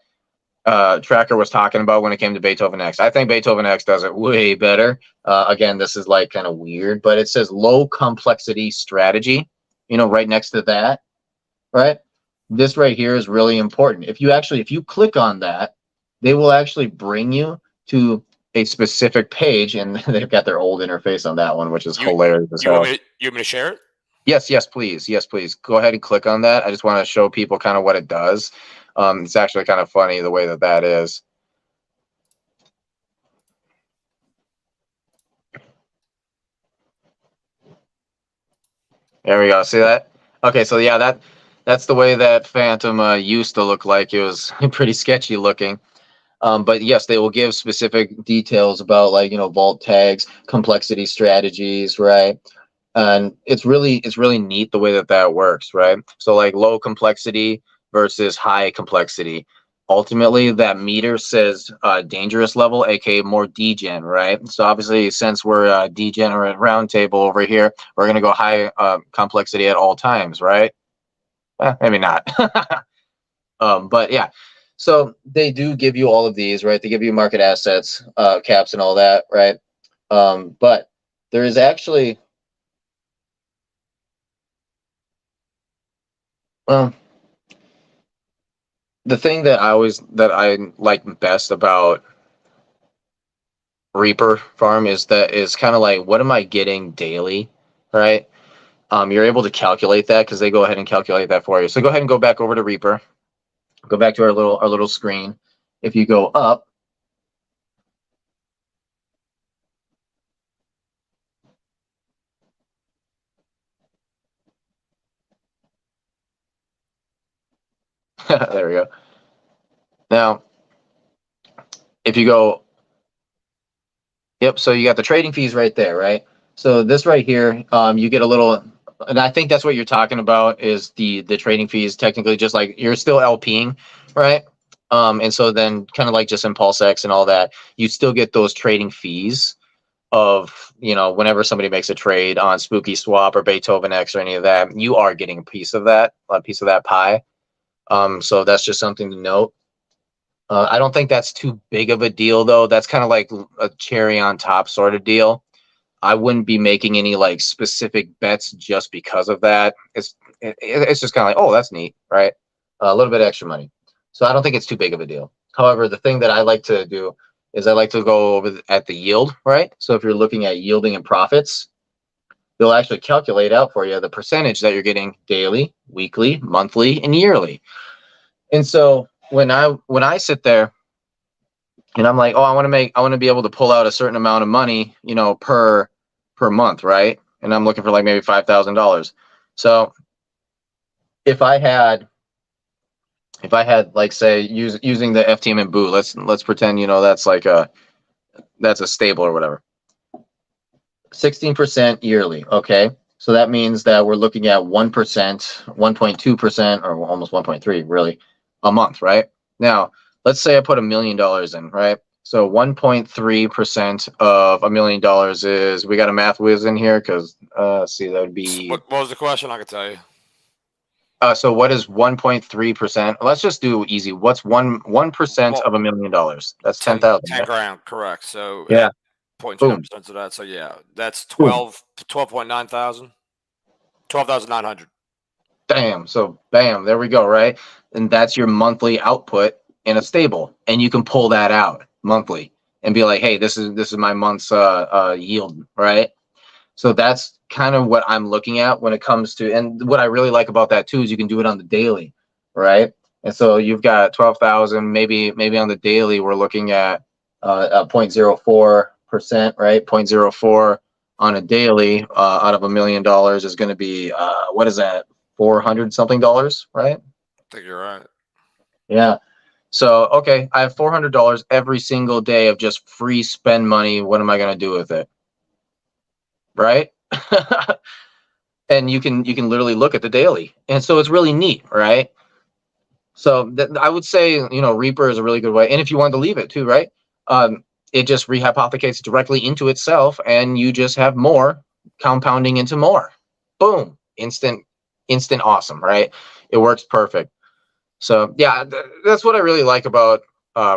Tracker was talking about when it came to Beethoven X. I think Beethoven X does it way better. Again, this is like kind of weird, but it says low complexity strategy, right next to that, right? This right here is really important. If you click on that, they will actually bring you to a specific page, and they've got their old interface on that one, which is hilarious as
You want
hell.
me to share it?
Yes, please. Yes, please. Go ahead and click on that. I just want to show people kind of what it does. It's actually kind of funny the way that is. There we go. See that? Okay, so yeah, that's the way that Fantom used to look like. It was pretty sketchy looking. But yes, they will give specific details about like, vault tags, complexity strategies, right? And it's really neat the way that works, right? So like low complexity versus high complexity. Ultimately, that meter says dangerous level, aka more degen, right? So obviously, since we're degenerate roundtable over here, we're gonna go high complexity at all times, right? Maybe not. But yeah, so they do give you all of these, right? They give you market assets, caps, and all that, right? But there is actually, well, the thing that I like best about Reaper Farm is kind of like, what am I getting daily, right? You're able to calculate that because they go ahead and calculate that for you. So go ahead and go back over to Reaper. Go back to our little screen. If you go up, there we go. Now, if you go, yep, so you got the trading fees right there, right? So this right here, you get a little, and I think that's what you're talking about is the trading fees, technically just like you're still LPing, right? And so then kind of like just Impulse X and all that, you still get those trading fees of, whenever somebody makes a trade on Spooky Swap or Beethoven X or any of that, you are getting a piece of that pie. So that's just something to note. I don't think that's too big of a deal, though. That's kind of like a cherry on top sort of deal. I wouldn't be making any like specific bets just because of that. It's just kind of like, oh, that's neat, right? A little bit of extra money. So I don't think it's too big of a deal. However, the thing that I like to do is I like to go over at the yield, right? So if you're looking at yielding and profits, they'll actually calculate out for you the percentage that you're getting daily, weekly, monthly, and yearly. And so when I sit there and I'm like, oh, I want to be able to pull out a certain amount of money, per month, right? And I'm looking for like maybe $5,000. So if I had like, say, using the FTM and Boo, let's pretend, that's like that's a stable or whatever. 16% yearly. Okay. So that means that we're looking at 1%, 1.2%, or almost 1.3 really a month, right? Now, let's say I put $1 million in, right? So 1.3% of $1 million is, we got a math whiz in here because see, that would be,
What was the question? I can tell you.
so what is 1.3%? Let's just do easy. What's 1% of $1 million? That's 10,000.
10 grand, correct. So
Yeah.
0.29% of that. So yeah, that's 12.9 thousand. 12,900.
Damn. So bam, there we go, right? And that's your monthly output in a stable, and you can pull that out monthly and be like, hey, this is my month's yield, right? So that's kind of what I'm looking at when it comes to, and what I really like about that too is you can do it on the daily, right? And so you've got 12,000, maybe on the daily we're looking at 0.04%, right? 0.04 on a daily out of $1 million is going to be what is that? $400 something, right?
I think you're right.
Yeah. So okay, I have $400 every single day of just free spend money. What am I going to do with it? Right? And you can literally look at the daily, and so it's really neat, right? So I would say, Reaper is a really good way, and if you wanted to leave it too, right? it just rehypothecates directly into itself, and you just have more compounding into more. Boom, instant awesome, right? It works perfect. So yeah, that's what I really like about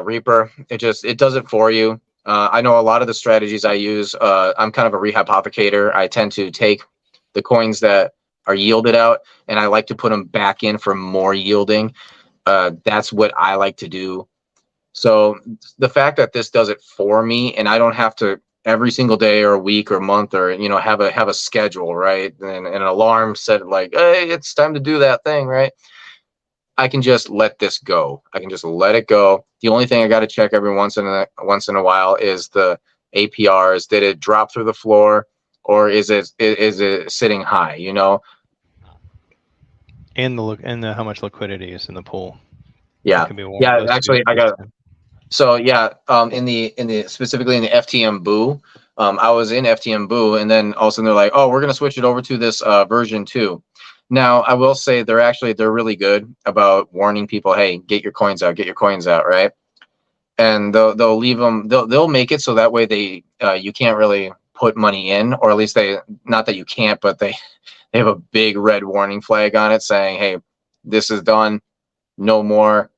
Reaper. It does it for you. I know a lot of the strategies I use, I'm kind of a rehypothecator. I tend to take the coins that are yielded out, and I like to put them back in for more yielding. That's what I like to do. So the fact that this does it for me, and I don't have to every single day or a week or month, or have a schedule, right, and an alarm set like, hey, it's time to do that thing, right? I can just let this go. I can just let it go. The only thing I got to check every once in a while is the APRs. Did it drop through the floor, or is it sitting high?
And the how much liquidity is in the pool.
Yeah, yeah. Actually, I got. So yeah, in the specifically in the FTM Boo, I was in FTM Boo, and then all of a sudden they're like, oh, we're gonna switch it over to this version 2. Now I will say they're really good about warning people, hey, get your coins out, right? And they'll leave them. They'll make it so that way you can't really put money in, or at least not that you can't, but they have a big red warning flag on it saying, hey, this is done, no more.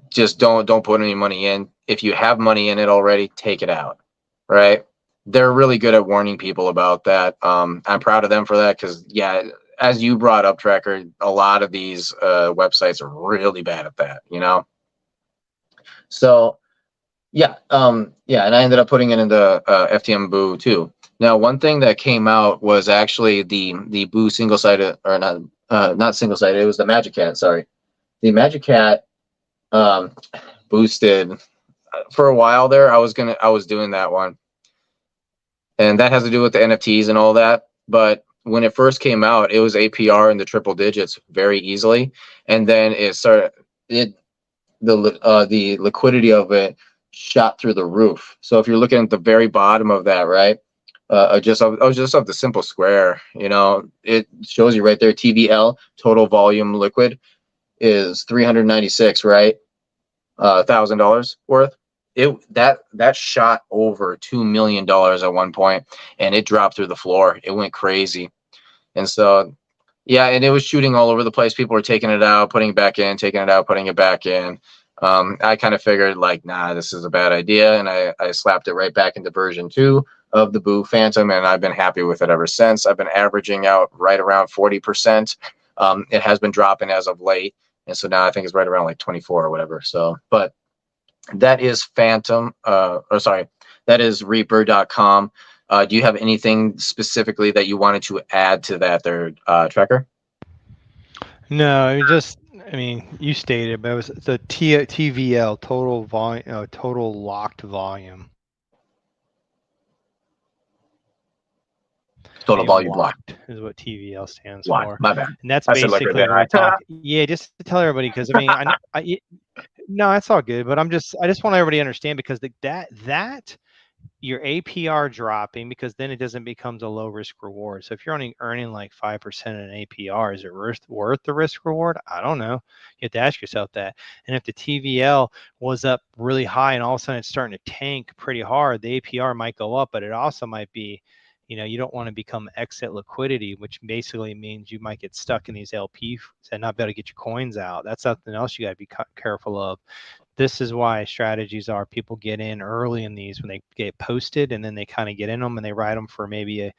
Just don't put any money in. If you have money in it already, take it out, right? They're really good at warning people about that. I'm proud of them for that, because yeah, as you brought up, Tracker, a lot of these websites are really bad at that, So yeah, and I ended up putting it into FTM Boo too. Now, one thing that came out was actually the Boo single-sided, or not single-sided, it was the Magic Cat, sorry. The Magic Cat boosted for a while there. I was doing that one, and that has to do with the NFTs and all that. But when it first came out, it was APR in the triple digits very easily, and then the liquidity of it shot through the roof. So if you're looking at the very bottom of that, right, just of the simple square, it shows you right there, TVL, total volume liquid, is 396, right? $1,000 worth. That shot over $2 million at one point, and it dropped through the floor. It went crazy. And so yeah, and it was shooting all over the place. People were taking it out, putting it back in, taking it out, putting it back in. I kind of figured like, nah, this is a bad idea, and I slapped it right back into version 2 of the Boo Fantom, and I've been happy with it ever since. I've been averaging out right around 40%. It has been dropping as of late, and so now I think it's right around like 24 or whatever. So, but that is Fantom, that is Reaper.com. Do you have anything specifically that you wanted to add to that there, Tracker?
No, you stated, but it was the TVL, total volume, total locked volume.
Total volume blocked
is what TVL stands
blocked.
for.
My bad.
And that's basically what we're talking. Yeah, just to tell everybody, because no, it's all good. But I just want everybody to understand, because that your APR dropping, because then it doesn't become a low risk reward. So if you're only earning like 5% in APR, is it worth the risk reward? I don't know. You have to ask yourself that. And if the TVL was up really high and all of a sudden it's starting to tank pretty hard, the APR might go up, but it also might be, you don't want to become exit liquidity, which basically means you might get stuck in these LPs and not be able to get your coins out. That's something else you got to be careful of. This is why strategies are people get in early in these when they get posted, and then they kind of get in them and they ride them for maybe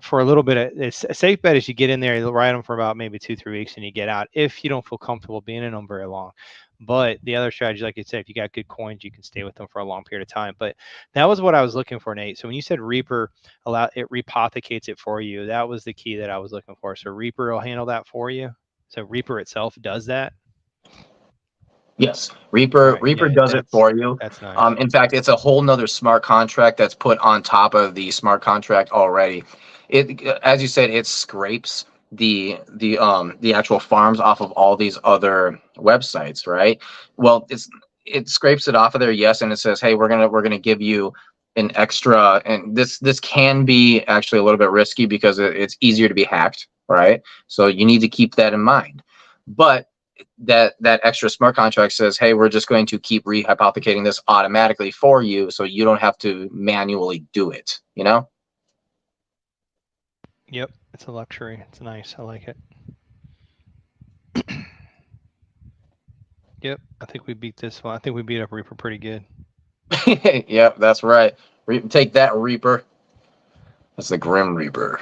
for a little bit. A safe bet is you get in there, you'll ride them for about maybe 2-3 weeks, and you get out if you don't feel comfortable being in them very long. But the other strategy, like you said, if you got good coins, you can stay with them for a long period of time. But that was what I was looking for, Nate. So when you said Reaper it rehypothecates it for you, that was the key that I was looking for. So Reaper will handle that for you. So Reaper itself does that.
Yes, Reaper does it for you.
That's nice.
In fact, it's a whole nother smart contract that's put on top of the smart contract already. It, as you said, it scrapes the actual farms off of all these other websites, right? Well, it scrapes it off of there, yes, and it says, hey, we're gonna give you an extra, and this can be actually a little bit risky because it's easier to be hacked, right? So you need to keep that in mind. But that extra smart contract says, hey, we're just going to keep rehypothecating this automatically for you, so you don't have to manually do it, you know?
Yep, it's a luxury. It's nice. I like it. Yep, I think we beat this one. I think we beat up Reaper pretty good.
Yep, that's right. Take that, Reaper. That's the Grim Reaper.